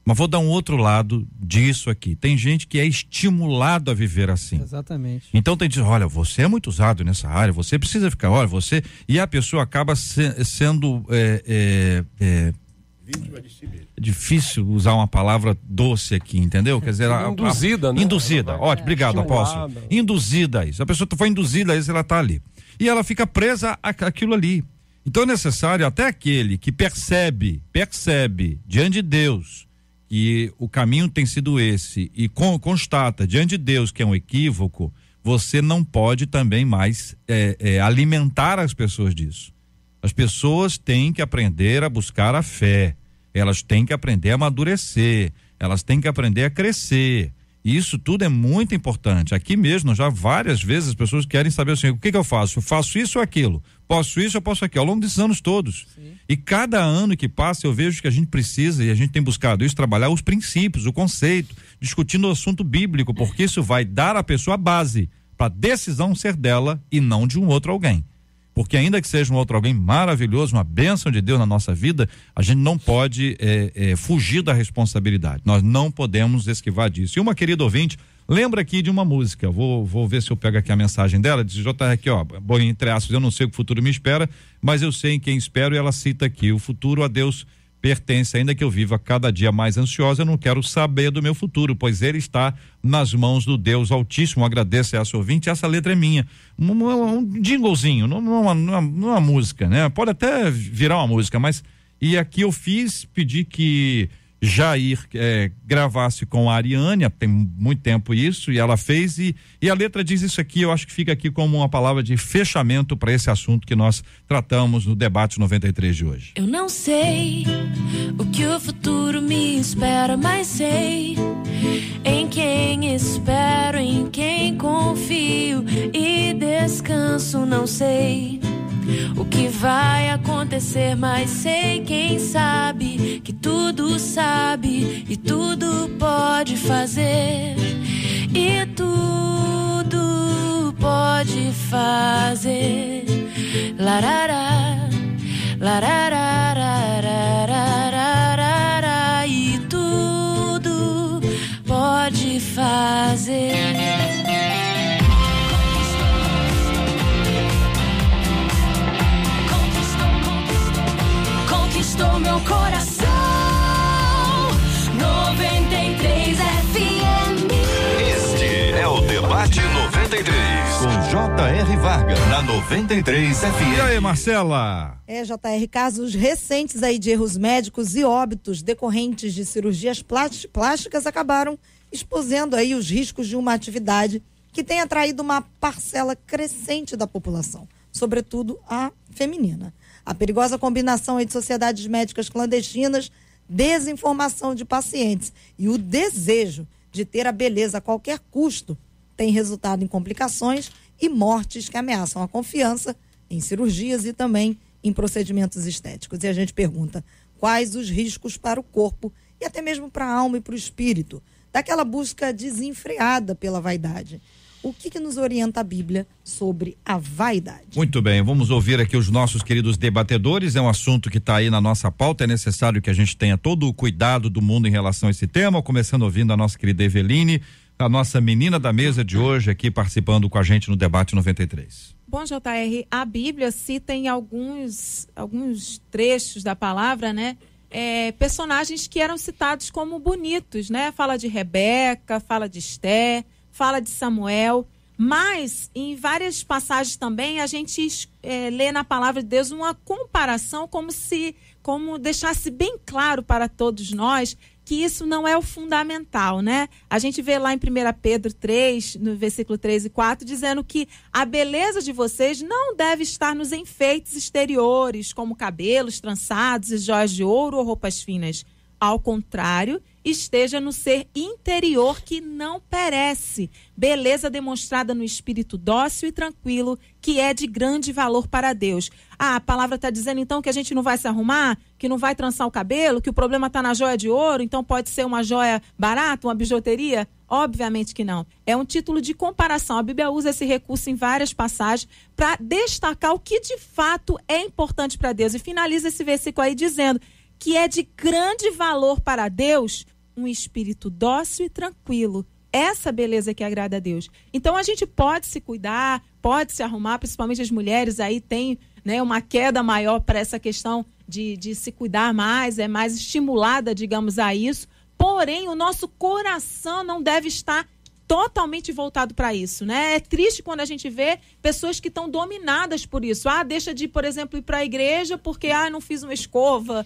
Mas vou dar um outro lado disso aqui. Tem gente que é estimulado a viver assim. Exatamente. Então tem gente, olha, você é muito usado nessa área, você precisa ficar, olha, você... E a pessoa acaba sendo... Vítima de si mesmo. É difícil usar uma palavra doce aqui, entendeu? Quer dizer... Induzida, né? Induzida, ótimo, obrigado, apóstolo. Induzida a isso. A pessoa foi induzida a isso, ela está ali. E ela fica presa àquilo ali. Então é necessário até aquele que percebe diante de Deus que o caminho tem sido esse e constata diante de Deus que é um equívoco, você não pode também mais alimentar as pessoas disso. As pessoas têm que aprender a buscar a fé, elas têm que aprender a amadurecer, elas têm que aprender a crescer. E isso tudo é muito importante. Aqui mesmo, já várias vezes as pessoas querem saber assim, o que eu faço? Eu faço isso ou aquilo? Posso isso ou posso aquilo? Ao longo desses anos todos. Sim. E cada ano que passa eu vejo que a gente precisa, e a gente tem buscado isso, trabalhar os princípios, o conceito, discutindo o assunto bíblico, porque isso vai dar à pessoa a base para a decisão ser dela e não de um outro alguém. Porque ainda que seja um outro alguém maravilhoso, uma bênção de Deus na nossa vida, a gente não pode fugir da responsabilidade. Nós não podemos esquivar disso. E uma querida ouvinte lembra aqui de uma música. Vou ver se eu pego aqui a mensagem dela. Diz, JR, aqui, ó, bom, entre aspas, eu não sei o que o futuro me espera, mas eu sei em quem espero, e ela cita aqui: o futuro a Deus pertence, ainda que eu viva cada dia mais ansiosa, eu não quero saber do meu futuro, pois ele está nas mãos do Deus Altíssimo. Agradeço a essa ouvinte. Essa letra é minha, um jinglezinho, não uma música, né? Pode até virar uma música, mas, e aqui eu pedi que Jair gravasse com a Ariane, tem muito tempo isso, e ela fez, e a letra diz isso aqui. Eu acho que fica aqui como uma palavra de fechamento para esse assunto que nós tratamos no debate 93 de hoje. Eu não sei o que o futuro me espera, mas sei em quem espero, em quem confio e descanso. Não sei o que vai acontecer, mas sei quem sabe que tudo sabe e tudo pode fazer, e tudo pode fazer. Larará, lararararararararararará, e tudo pode fazer. Conquistou meu coração. 93 FM. Este é o Debate 93, com J.R. Vargas, na 93 FM. E aí, Marcela? JR, casos recentes aí de erros médicos e óbitos decorrentes de cirurgias plásticas acabaram exposendo aí os riscos de uma atividade que tem atraído uma parcela crescente da população, sobretudo a feminina. A perigosa combinação aí de sociedades médicas clandestinas, desinformação de pacientes e o desejo de ter a beleza a qualquer custo tem resultado em complicações e mortes que ameaçam a confiança em cirurgias e também em procedimentos estéticos. E a gente pergunta, quais os riscos para o corpo e até mesmo para a alma e para o espírito, daquela busca desenfreada pela vaidade? O que nos orienta a Bíblia sobre a vaidade? Muito bem, vamos ouvir aqui os nossos queridos debatedores. É um assunto que está aí na nossa pauta. É necessário que a gente tenha todo o cuidado do mundo em relação a esse tema. Começando ouvindo a nossa querida Eveline, a nossa menina da mesa de hoje, aqui participando com a gente no Debate 93. Bom, JR, a Bíblia cita em alguns trechos da palavra, né? Personagens que eram citados como bonitos, né? Fala de Rebeca, fala de Esté, fala de Samuel, mas em várias passagens também a gente lê na palavra de Deus uma comparação como deixasse bem claro para todos nós que isso não é o fundamental, né? A gente vê lá em 1 Pedro 3, no versículo 3 e 4, dizendo que a beleza de vocês não deve estar nos enfeites exteriores, como cabelos trançados e joias de ouro ou roupas finas. Ao contrário, esteja no ser interior que não perece, beleza demonstrada no espírito dócil e tranquilo, que é de grande valor para Deus. A palavra está dizendo então que a gente não vai se arrumar, que não vai trançar o cabelo, que o problema está na joia de ouro, então pode ser uma joia barata, uma bijuteria? Obviamente que não. É um título de comparação. A Bíblia usa esse recurso em várias passagens para destacar o que de fato é importante para Deus. E finaliza esse versículo aí dizendo que é de grande valor para Deus um espírito dócil e tranquilo. Essa beleza que agrada a Deus. Então a gente pode se cuidar, pode se arrumar, principalmente as mulheres aí têm, né, uma queda maior para essa questão de se cuidar mais, é mais estimulada, digamos, a isso. Porém, o nosso coração não deve estar totalmente voltado para isso, né? É triste quando a gente vê pessoas que estão dominadas por isso. Deixa de, por exemplo, ir para a igreja porque, não fiz uma escova,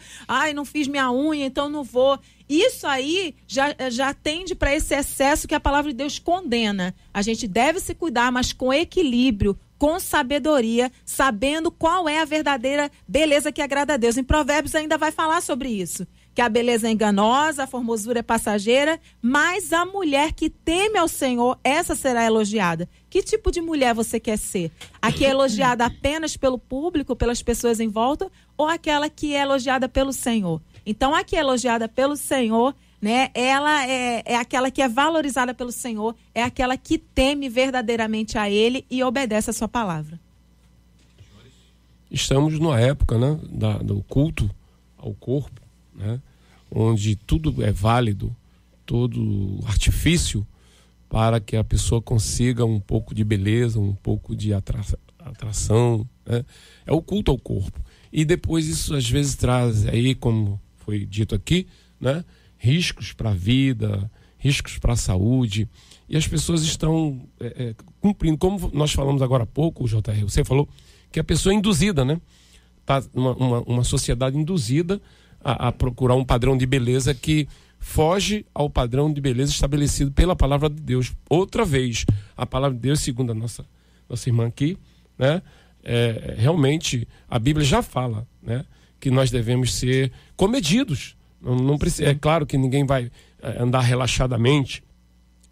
não fiz minha unha, então não vou. Isso aí já tende para esse excesso que a palavra de Deus condena. A gente deve se cuidar, mas com equilíbrio, com sabedoria, sabendo qual é a verdadeira beleza que agrada a Deus. Em Provérbios ainda vai falar sobre isso, que a beleza é enganosa, a formosura é passageira, mas a mulher que teme ao Senhor, essa será elogiada. Que tipo de mulher você quer ser? A que é elogiada apenas pelo público, pelas pessoas em volta, ou aquela que é elogiada pelo Senhor? Então, a que é elogiada pelo Senhor, né, ela é aquela que é valorizada pelo Senhor, é aquela que teme verdadeiramente a Ele e obedece a sua palavra. Estamos numa época, né, do culto ao corpo, né, onde tudo é válido, todo artifício para que a pessoa consiga um pouco de beleza, um pouco de atração, né? É o culto ao corpo. E depois isso às vezes traz aí, como foi dito aqui, né, riscos para a vida, riscos para a saúde, e as pessoas estão cumprindo, como nós falamos agora há pouco, JR, você falou que a pessoa é induzida, né? Tá uma sociedade induzida a procurar um padrão de beleza que foge ao padrão de beleza estabelecido pela palavra de Deus. Outra vez, a palavra de Deus, segundo a nossa irmã aqui, né? Realmente, a Bíblia já fala, né, que nós devemos ser comedidos. Não precisa, é claro que ninguém vai andar relaxadamente,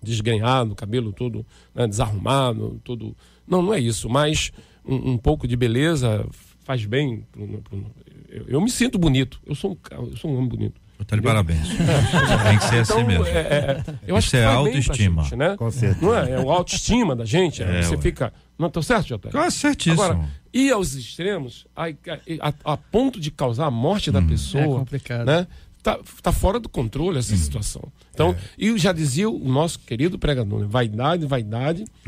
desgrenhado, cabelo todo, né, desarrumado, todo. Não é isso, mas um pouco de beleza faz bem. Eu me sinto bonito, eu sou um homem bonito. Tá de parabéns. Tem que ser assim então, mesmo. Eu acho isso é autoestima. Gente, né? Com certeza. Não é? É a autoestima da gente. Você fica. Não, tá certo, Jota? Tá certíssimo. Agora, ir aos extremos, a ponto de causar a morte da pessoa. É complicado. Né? Tá fora do controle essa situação. Então, e já dizia o nosso querido pregador, né? Vaidade.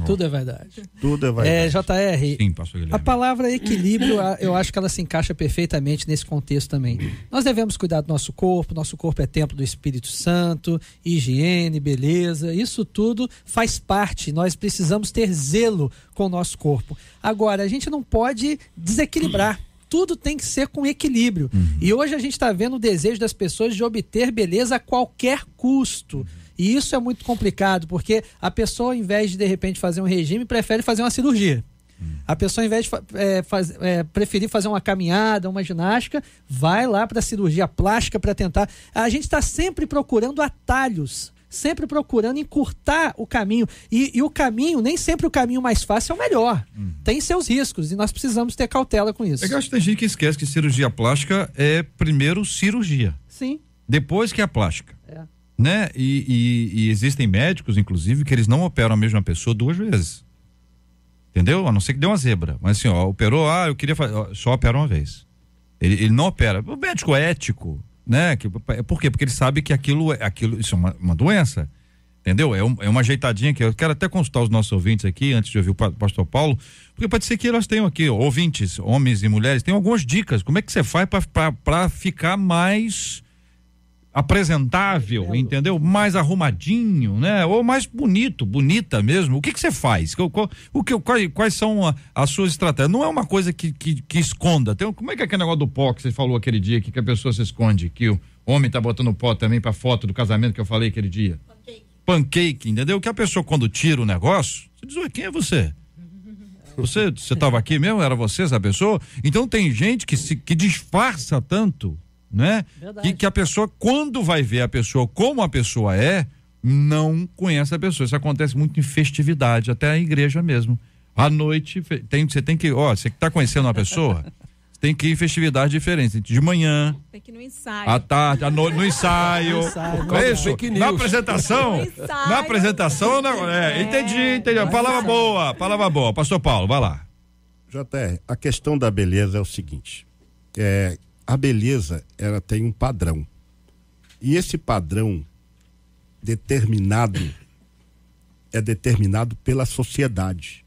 Tudo é verdade. Tudo é verdade. JR, sim, pastor Guilherme. A palavra equilíbrio, eu acho que ela se encaixa perfeitamente nesse contexto também. Nós devemos cuidar do nosso corpo é templo do Espírito Santo, higiene, beleza, isso tudo faz parte, nós precisamos ter zelo com o nosso corpo. Agora, a gente não pode desequilibrar. Tudo tem que ser com equilíbrio. E hoje a gente está vendo o desejo das pessoas de obter beleza a qualquer custo. E isso é muito complicado, porque a pessoa, ao invés de repente fazer um regime, prefere fazer uma cirurgia. A pessoa, ao invés de preferir fazer uma caminhada, uma ginástica, vai lá para a cirurgia plástica para tentar. A gente está sempre procurando atalhos, sempre procurando encurtar o caminho. E o caminho, nem sempre o caminho mais fácil é o melhor. Tem seus riscos e nós precisamos ter cautela com isso. É que eu acho que tem gente que esquece que cirurgia plástica é primeiro cirurgia. Sim. Depois que é a plástica. Né? E existem médicos, inclusive, que eles não operam a mesma pessoa 2 vezes. Entendeu? A não ser que dê uma zebra. Mas assim, ó, operou, eu queria fazer, só opera uma vez. Ele não opera. O médico é ético, né? Por quê? Porque ele sabe que aquilo isso é uma doença. Entendeu? É uma ajeitadinha que eu quero até consultar os nossos ouvintes aqui, antes de ouvir o pastor Paulo, porque pode ser que elas tenham aqui, ouvintes, homens e mulheres, tem algumas dicas. Como é que você faz para ficar mais apresentável, entendeu? Mais arrumadinho, né? Ou mais bonita mesmo. O que você faz? Quais são as suas estratégias? Não é uma coisa que esconda. Como é que é aquele negócio do pó que você falou aquele dia que a pessoa se esconde? Que o homem tá botando pó também pra foto do casamento que eu falei aquele dia. Pancake, entendeu? Que a pessoa quando tira o negócio, você diz, quem é você? Você tava aqui mesmo? Era você essa pessoa? Então tem gente que disfarça tanto, né? Que a pessoa, quando vai ver a pessoa como a pessoa é, não conhece a pessoa. Isso acontece muito em festividade, até a igreja mesmo. À noite, você tem que, você que tá conhecendo uma pessoa, você tem que ir em festividades diferentes. De manhã. Tem que ir no ensaio. À tarde, à noite, no ensaio. É isso. Na apresentação. Na apresentação, entendi. Palavra boa. Pastor Paulo, vai lá. JR, a questão da beleza é o seguinte. A beleza, ela tem um padrão. E esse padrão é determinado pela sociedade.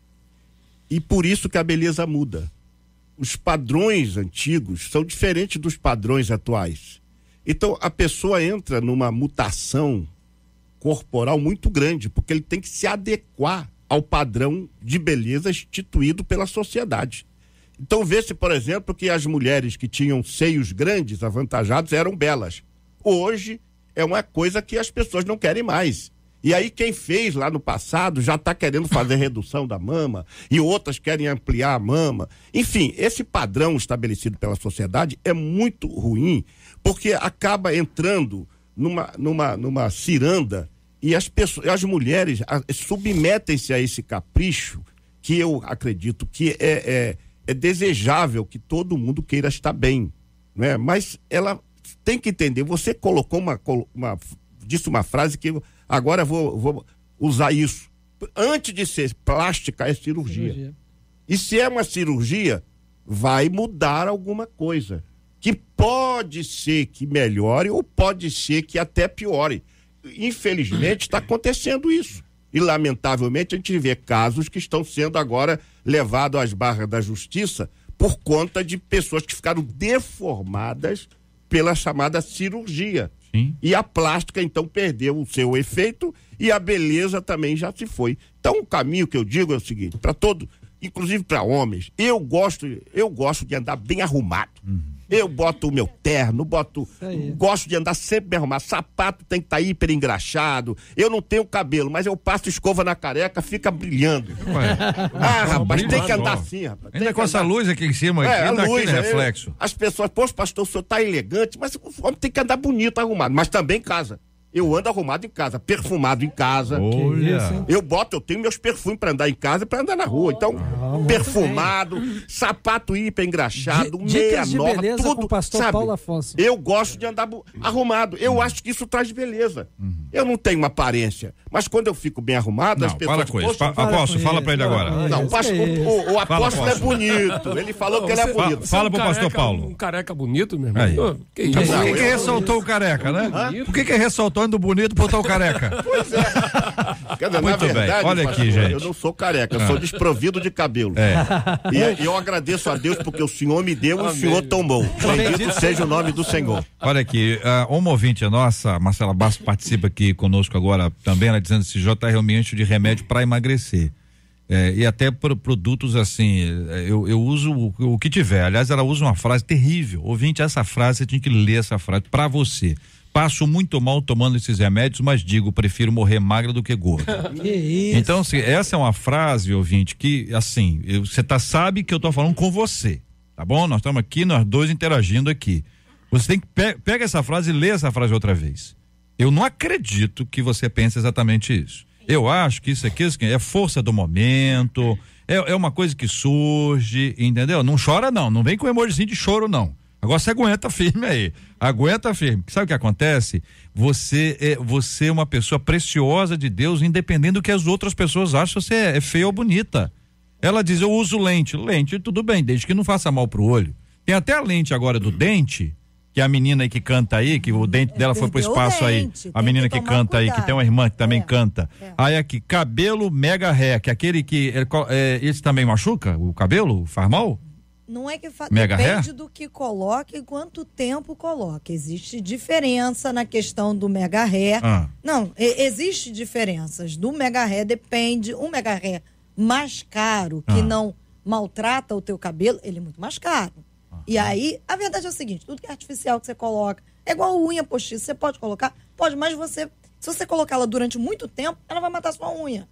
E por isso que a beleza muda. Os padrões antigos são diferentes dos padrões atuais. Então, a pessoa entra numa mutação corporal muito grande, porque ele tem que se adequar ao padrão de beleza instituído pela sociedade. Então vê-se, por exemplo, que as mulheres que tinham seios grandes, avantajados, eram belas. Hoje é uma coisa que as pessoas não querem mais. E aí quem fez lá no passado já está querendo fazer redução da mama e outras querem ampliar a mama. Enfim, esse padrão estabelecido pela sociedade é muito ruim, porque acaba entrando numa ciranda e as mulheres submetem-se a esse capricho que eu acredito que é desejável que todo mundo queira estar bem, né? Mas ela tem que entender, você colocou disse uma frase que agora vou usar isso. Antes de ser plástica, é cirurgia. E se é uma cirurgia, vai mudar alguma coisa. Que pode ser que melhore ou pode ser que até piore. Infelizmente, está acontecendo isso. E, lamentavelmente, a gente vê casos que estão sendo agora levados às barras da justiça por conta de pessoas que ficaram deformadas pela chamada cirurgia. Sim. E a plástica, então, perdeu o seu efeito e a beleza também já se foi. Então, o caminho que eu digo é o seguinte, para todos, inclusive para homens, eu gosto de andar bem arrumado. Eu boto o meu terno, gosto de andar sempre bem arrumado. Sapato tem que estar hiper engraxado. Eu não tenho cabelo, mas eu passo escova na careca, fica brilhando. Rapaz, tem que andar assim, rapaz. Ainda com essa luz aqui em cima, a luz, reflexo. As pessoas, pastor, o senhor tá elegante, mas o homem tem que andar bonito, arrumado, mas também em casa. Eu ando arrumado em casa, perfumado em casa. Olha. Eu tenho meus perfumes pra andar em casa e pra andar na rua. Então, perfumado, sapato hiper engraxado, meia nova, tudo. Com o pastor Paulo Afonso. Eu gosto de andar arrumado. Eu acho que isso traz beleza. Eu não tenho uma aparência, mas quando eu fico bem arrumado, as pessoas... Fala com isso. Apóstolo, fala pra ele agora. Não, o apóstolo é bonito. Ele falou que ele é bonito. Fala pro pastor Paulo. Um careca bonito, meu irmão. Que isso? Por que ressaltou o careca, né? Por que ressaltou do bonito botar o careca? Pois é. Dizer, muito verdade, bem, olha pastor, aqui, gente. Eu não sou careca, eu sou desprovido de cabelo. E eu agradeço a Deus porque o Senhor me deu e o Senhor tomou. Bendito seja o nome do Senhor. Olha aqui, uma ouvinte nossa, Marcela Basso, participa aqui conosco agora também, ela dizendo que JR eu me encho de remédio para emagrecer. E até produtos assim, eu uso o que tiver. Aliás, ela usa uma frase terrível. Ouvinte, essa frase, você tinha que ler essa frase para você. Passo muito mal tomando esses remédios, mas digo, prefiro morrer magra do que gorda. Que isso? Então, assim, essa é uma frase, ouvinte, que, assim, você sabe que eu tô falando com você, tá bom? Nós estamos aqui, nós dois interagindo aqui. Você tem que, pega essa frase e lê essa frase outra vez. Eu não acredito que você pense exatamente isso. Eu acho que isso aqui é força do momento, é uma coisa que surge, entendeu? Não chora não vem com emojizinho de choro não. Agora você aguenta firme aí, aguenta firme. Sabe o que acontece? Você é uma pessoa preciosa de Deus, independente do que as outras pessoas acham, você é feia ou bonita. Ela diz, eu uso lente, tudo bem, desde que não faça mal pro olho. Tem até a lente agora do dente, que é a menina aí que canta aí, que o dente dela foi pro espaço aí, a menina que canta aí, que tem uma irmã que também canta. Aí aqui, cabelo mega hair, que é aquele que, esse também machuca o cabelo, faz mal? Não é que Mega depende hair? do que coloca e quanto tempo coloca. Existe diferença na questão do mega hair. Não, existe diferenças. Do mega hair depende, um mega hair mais caro, que não maltrata o teu cabelo, ele é muito mais caro. E aí, a verdade é o seguinte, tudo que é artificial que você coloca, é igual unha postiça, você pode colocar? Pode, mas se você colocar ela durante muito tempo, ela vai matar sua unha.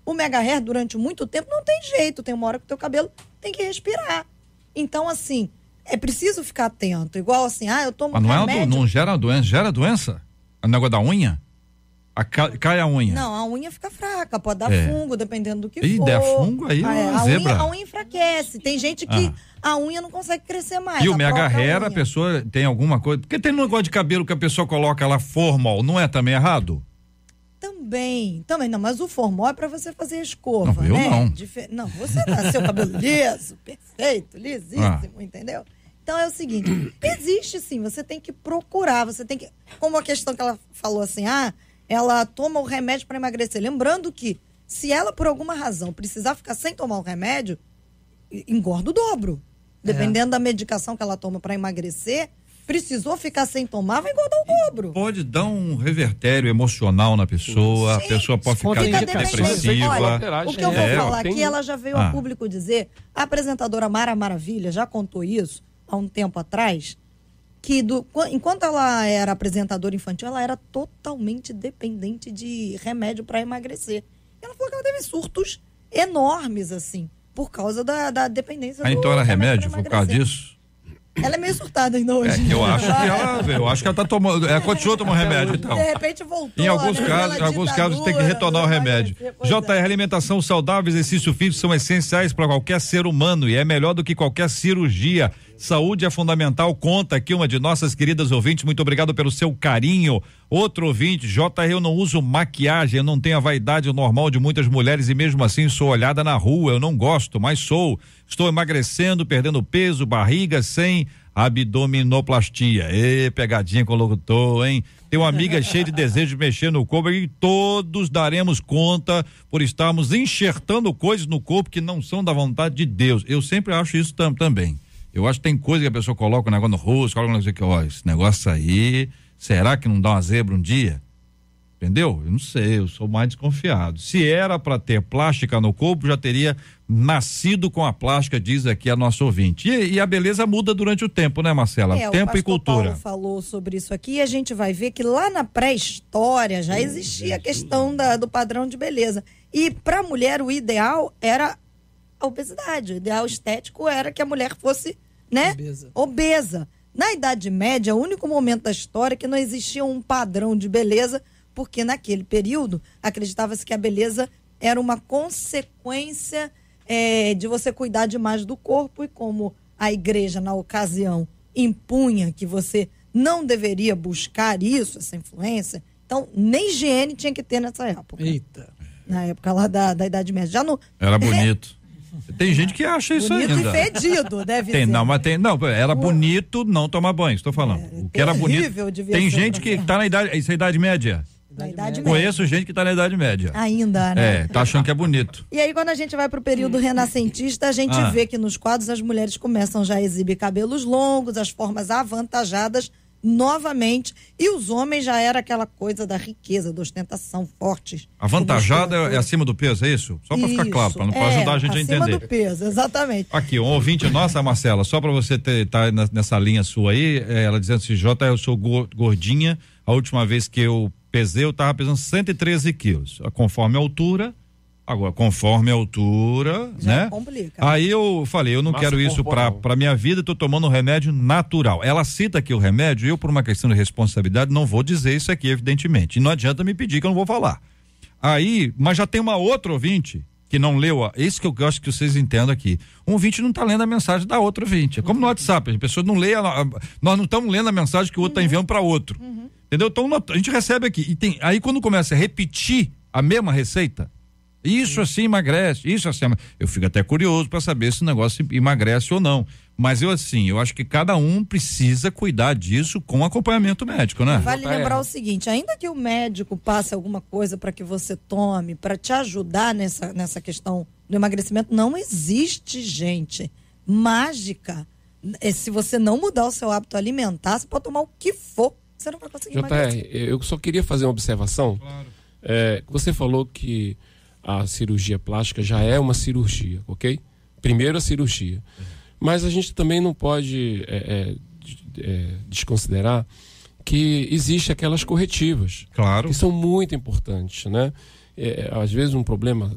O mega hair durante muito tempo não tem jeito, tem uma hora que o teu cabelo tem que respirar. Então, assim, é preciso ficar atento. Igual assim, eu tomo remédio... Não gera doença? Gera doença? O negócio da unha? Cai a unha. Não, a unha fica fraca, pode dar fungo, dependendo do que for. E der fungo aí, zebra. A unha enfraquece. Tem gente que a unha não consegue crescer mais. E o mega hair, a pessoa tem alguma coisa... Porque tem um negócio de cabelo que a pessoa coloca lá formal, não é também errado? Também, não, mas o formol é pra você fazer escova, não, né? não. Não, você nasceu cabelo liso, perfeito, lisíssimo, entendeu? Então é o seguinte, existe sim, você tem que procurar, você tem que, como a questão que ela falou assim, ela toma o remédio para emagrecer, lembrando que se ela por alguma razão precisar ficar sem tomar o remédio, engorda o dobro, dependendo da medicação que ela toma para emagrecer. Precisou ficar sem tomar, vai engordar o dobro. Pode dar um revertério emocional na pessoa, a pessoa pode ficar depressiva. Olha, o que eu vou falar aqui, ela já veio ao público dizer, a apresentadora Mara Maravilha já contou isso há um tempo atrás, que enquanto ela era apresentadora infantil, ela era totalmente dependente de remédio para emagrecer. Ela falou que ela teve surtos enormes, assim, por causa da dependência do então era remédio por causa disso? Ela é meio surtada ainda hoje. Eu acho que ela tá tomando, continuou tomando remédio então. De repente voltou. Em alguns casos tem que retornar o remédio. JR, alimentação saudável, exercício físico são essenciais para qualquer ser humano e é melhor do que qualquer cirurgia. Saúde é fundamental, conta aqui uma de nossas queridas ouvintes, muito obrigado pelo seu carinho. Outro ouvinte, JR, eu não uso maquiagem, eu não tenho a vaidade normal de muitas mulheres e mesmo assim sou olhada na rua, eu não gosto, mas estou emagrecendo, perdendo peso, barriga sem abdominoplastia. Pegadinha com o locutor, hein? Tem uma amiga cheia de desejo de mexer no corpo e todos daremos conta por estarmos enxertando coisas no corpo que não são da vontade de Deus. Eu sempre acho isso também. Eu acho que tem coisa que a pessoa coloca um negócio no rosto, coloca um negócio que, esse negócio aí, será que não dá uma zebra um dia? Entendeu? Eu não sei, eu sou mais desconfiado. Se era para ter plástica no corpo, já teria nascido com a plástica, diz aqui a nossa ouvinte. E a beleza muda durante o tempo, né, Marcela? Tempo e cultura. O Paulo falou sobre isso aqui e a gente vai ver que lá na pré-história já existia a questão do padrão de beleza. E para a mulher o ideal era a obesidade. O ideal estético era que a mulher fosse, né, obesa. Na Idade Média, o único momento da história que não existia um padrão de beleza, porque naquele período acreditava-se que a beleza era uma consequência de você cuidar demais do corpo, e como a igreja na ocasião impunha que você não deveria buscar isso, essa influência, então nem higiene tinha que ter nessa época. Eita. Na época lá da Idade Média. Já no... Era bonito. Tem gente que acha isso ainda. Bonito e fedido, deve ser. Era bonito não tomar banho, estou falando. O que era bonito. Tem gente que tá na idade, isso é Idade Média. Conheço gente que tá na Idade Média. Ainda, né? Tá achando que é bonito. E aí, quando a gente vai pro período renascentista, a gente vê que nos quadros as mulheres começam já a exibir cabelos longos, as formas avantajadas novamente, e os homens já era aquela coisa da riqueza, da ostentação, fortes. Avantajada é acima do peso, é isso? Só para ficar claro, para ajudar a gente a entender. Acima do peso, exatamente. Aqui, um ouvinte nossa, Marcela, só para você tá nessa linha sua aí, ela dizendo assim, eu sou gordinha, a última vez que eu pesei, eu tava pesando 113 quilos, conforme a altura, Agora, conforme a altura, Já né? complica. Aí eu falei, eu não Massa quero isso corporal. pra minha vida, tô tomando um remédio natural. Ela cita aqui o remédio, eu por uma questão de responsabilidade não vou dizer isso aqui, evidentemente. E não adianta me pedir que eu não vou falar. Aí, mas já tem uma outra ouvinte que não leu, isso que eu gosto que vocês entendam aqui. Um ouvinte não tá lendo a mensagem da outra ouvinte. É como no WhatsApp, as pessoas não leem, nós não estamos lendo a mensagem que o outro tá enviando para outro. Entendeu? Então a gente recebe aqui e tem, aí quando começa a repetir a mesma receita, isso assim emagrece, isso assim, eu fico até curioso para saber se o negócio emagrece ou não. Mas eu acho que cada um precisa cuidar disso com acompanhamento médico, né? Vale lembrar o seguinte, ainda que o médico passe alguma coisa para que você tome, para te ajudar nessa questão do emagrecimento, não existe, gente, mágica. Se você não mudar o seu hábito alimentar, você pode tomar o que for, você não vai conseguir emagrecer. Eu só queria fazer uma observação. Claro. Você falou que a cirurgia plástica já é uma cirurgia, ok? Primeiro a cirurgia. Mas a gente também não pode desconsiderar que existe aquelas corretivas. Claro. Que são muito importantes, né? Às vezes um problema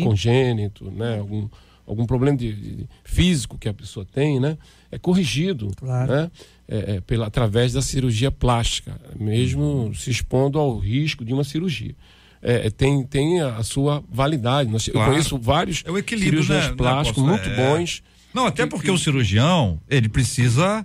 congênito, né? Algum problema de físico que a pessoa tem, né? É corrigido, Claro. né? Através da cirurgia plástica, mesmo se expondo ao risco de uma cirurgia. Tem a sua validade. Eu conheço vários É o equilíbrio, cirurgiões né, plásticos muito bons. Não, até porque o cirurgião, ele precisa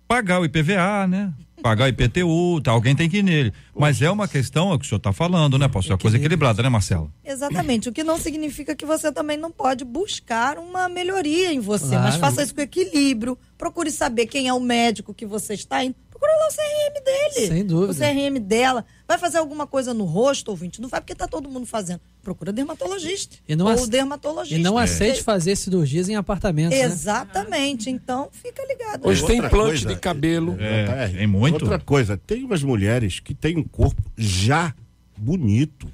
pagar o IPVA, né? Pagar o IPTU, alguém tem que ir nele. Mas é uma questão, é o que o senhor está falando, né? Pode ser uma coisa equilibrada, né, Marcela? Exatamente, o que não significa que você também não pode buscar uma melhoria em você, Claro. mas faça isso com equilíbrio, procure saber quem é o médico que você está indo, procura lá o CRM dele. Sem dúvida. O CRM dela. Vai fazer alguma coisa no rosto, ouvinte? Não faz porque tá todo mundo fazendo. Procura dermatologista. E não ou dermatologista. E não aceite fazer cirurgias em apartamentos, né? Exatamente, então fica ligado. Hoje tem Outra implante coisa, de cabelo. Tem muito. Outra coisa, tem umas mulheres que têm um corpo já bonito.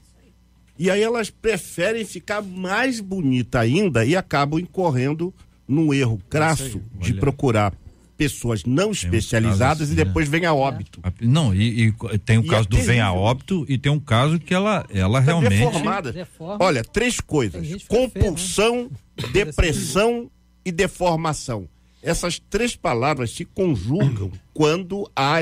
E aí elas preferem ficar mais bonita ainda e acabam incorrendo num erro crasso de procurar pessoas não especializadas assim, e depois vem a óbito. Não, e tem o E caso é do vem a terrível. óbito e tem um caso que ela Tá realmente... deformada. Deforma. Olha, 3 Tem coisas: gente que fica compulsão, depressão e deformação. Essas 3 palavras se conjugam quando há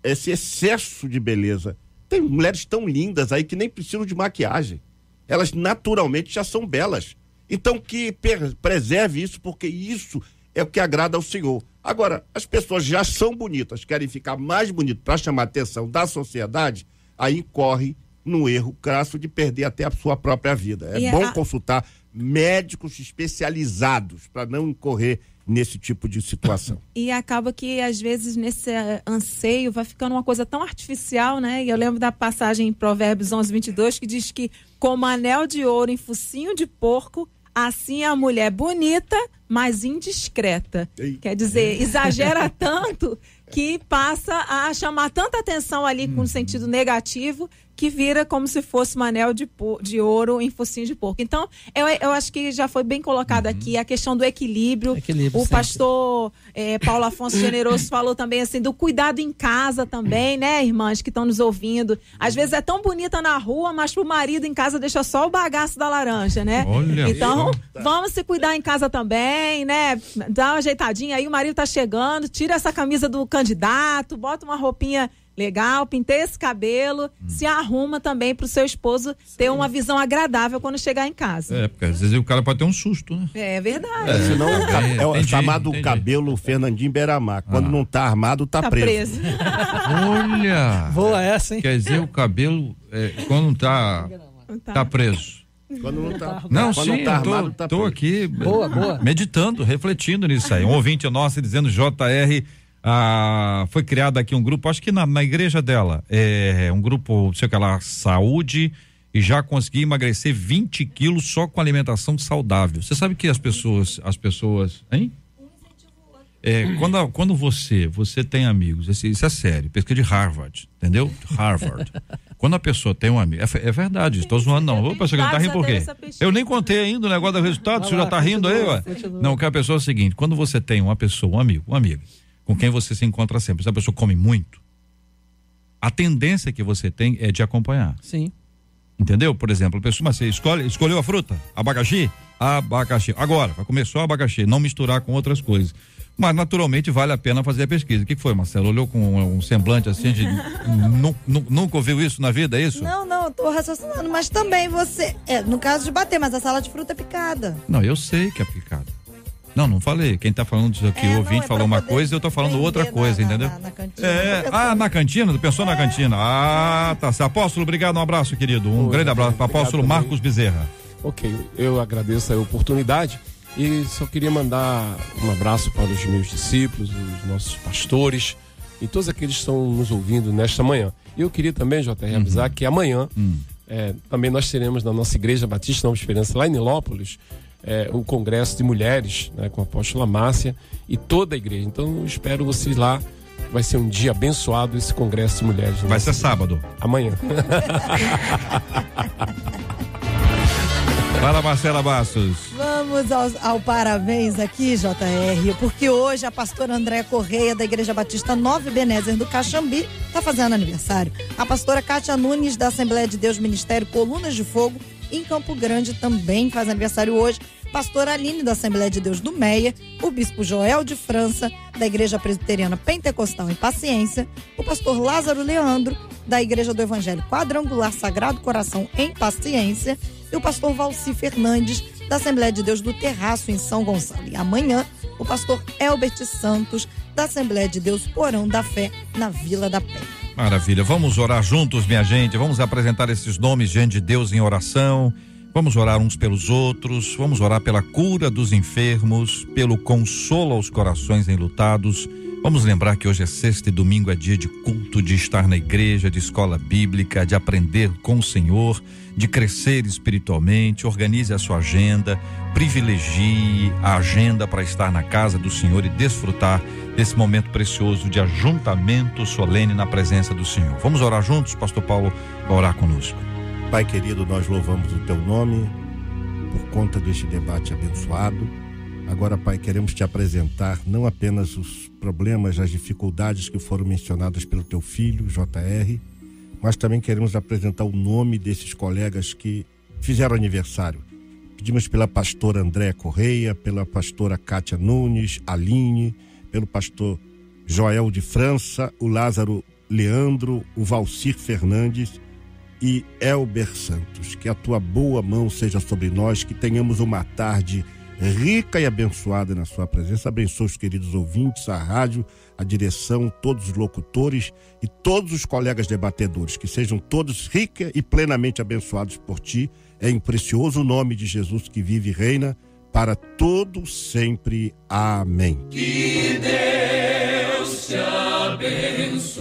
esse excesso de beleza. Tem mulheres tão lindas aí que nem precisam de maquiagem. Elas naturalmente já são belas. Então que preserve isso, porque isso é o que agrada ao Senhor. Agora, as pessoas já são bonitas, querem ficar mais bonitas para chamar a atenção da sociedade, aí incorre no erro crasso de perder até a sua própria vida. É bom consultar médicos especializados para não incorrer nesse tipo de situação. E acaba que, às vezes, nesse anseio, vai ficando uma coisa tão artificial, né? E eu lembro da passagem em Provérbios 11:22, que diz que, como anel de ouro em focinho de porco, assim é a mulher bonita, mas indiscreta. Quer dizer, exagera tanto que passa a chamar tanta atenção ali com sentido negativo, que vira como se fosse um anel de ouro em focinho de porco. Então, eu acho que já foi bem colocado aqui a questão do equilíbrio. O pastor Paulo Afonso Generoso falou também assim, do cuidado em casa também, né, irmãs que estão nos ouvindo. Às vezes é tão bonita na rua, mas pro marido em casa deixa só o bagaço da laranja, né? Olha então, só. vamos se cuidar em casa também, né? Dá uma ajeitadinha aí, o marido tá chegando, tira essa camisa do candidato, bota uma roupinha legal, penteia esse cabelo, se arruma também pro seu esposo ter uma visão agradável quando chegar em casa. Porque às vezes o cara pode ter um susto, né? É verdade. Senão é o entendi, chamado entendi. cabelo Fernandinho Beiramar. Quando não tá armado, tá preso. Olha! Boa essa, hein? Quer dizer, o cabelo, quando não tá preso. Quando não tá, Não, quando sim, não tá eu armado, tá tô preso. aqui Boa. meditando, refletindo nisso aí. Um ouvinte nosso dizendo, JR, foi criado aqui um grupo, acho que na igreja dela, um grupo, sei lá, saúde, e já consegui emagrecer 20 quilos só com alimentação saudável. Você sabe que as pessoas, hein? Quando você tem amigos, isso é sério, pesquisa de Harvard, entendeu? Harvard. Quando a pessoa tem um amigo, é verdade, estou zoando não. Ô, pessoal, que tá rindo por quê? Eu nem contei ainda o negócio do resultado, você já tá rindo aí, ué? Não, que a pessoa é o seguinte, quando você tem uma pessoa, um amigo, com quem você se encontra sempre, se a pessoa come muito, a tendência que você tem é de acompanhar. Sim. Entendeu? Por exemplo, a pessoa, mas você escolheu a fruta? Abacaxi? Abacaxi. Agora, vai comer só abacaxi, não misturar com outras coisas. Mas, naturalmente, vale a pena fazer a pesquisa. O que foi, Marcelo? Olhou com um semblante assim de... nunca ouviu isso na vida, é isso? Não, eu tô raciocinando. Mas também você... no caso de bater, mas a salada de fruta é picada. Não, eu sei que é picada. Não falei. Quem tá falando disso aqui, o ouvinte falou uma coisa e eu tô falando outra coisa, entendeu? Na cantina. Na cantina? Tu pensou na cantina? Tá. Apóstolo, obrigado, um abraço, querido. Um grande abraço para o apóstolo Marcos Bezerra. Ok, eu agradeço a oportunidade e só queria mandar um abraço para os meus discípulos, os nossos pastores e todos aqueles que estão nos ouvindo nesta manhã. E eu queria também, JR, avisar que amanhã também nós teremos na nossa Igreja Batista Nova Esperança, lá em Nilópolis, o congresso de mulheres, né, com a apóstola Márcia e toda a igreja. Então eu espero vocês lá. Vai ser um dia abençoado esse congresso de mulheres. Vai ser sábado. Amanhã. Fala, Marcela Bastos. Vamos ao parabéns aqui, JR, porque hoje a pastora Andréa Correia, da Igreja Batista Nova Ebenezer do Caxambi, está fazendo aniversário. A pastora Kátia Nunes, da Assembleia de Deus Ministério Colunas de Fogo, em Campo Grande, também faz aniversário hoje. Pastora Aline, da Assembleia de Deus do Meia, o bispo Joel de França, da Igreja Presbiteriana Pentecostal em Paciência, o pastor Lázaro Leandro, da Igreja do Evangelho Quadrangular Sagrado Coração em Paciência, e o pastor Valci Fernandes, da Assembleia de Deus do Terraço em São Gonçalo. E amanhã, o pastor Elbert Santos, da Assembleia de Deus Porão da Fé, na Vila da Penha. Maravilha, vamos orar juntos, minha gente, vamos apresentar esses nomes diante de Deus em oração. Vamos orar uns pelos outros, vamos orar pela cura dos enfermos, pelo consolo aos corações enlutados. Vamos lembrar que hoje é sexta e domingo é dia de culto, de estar na igreja, de escola bíblica, de aprender com o Senhor, de crescer espiritualmente. Organize a sua agenda, privilegie a agenda para estar na casa do Senhor e desfrutar desse momento precioso de ajuntamento solene na presença do Senhor. Vamos orar juntos? Pastor Paulo vai orar conosco. Pai querido, nós louvamos o teu nome por conta deste debate abençoado. Agora, Pai, queremos te apresentar não apenas os problemas, as dificuldades que foram mencionadas pelo teu filho, JR, mas também queremos apresentar o nome desses colegas que fizeram aniversário. Pedimos pela pastora Andréa Correia, pela pastora Kátia Nunes, Aline, pelo pastor Joel de França, o Lázaro Leandro, o Valcir Fernandes e Elber Santos. Que a tua boa mão seja sobre nós, que tenhamos uma tarde rica e abençoada na sua presença. Abençoe os queridos ouvintes, a rádio, a direção, todos os locutores e todos os colegas debatedores, que sejam todos rica e plenamente abençoados por ti, em precioso nome de Jesus, que vive e reina para todo sempre. Amém. Que Deus te abençoe.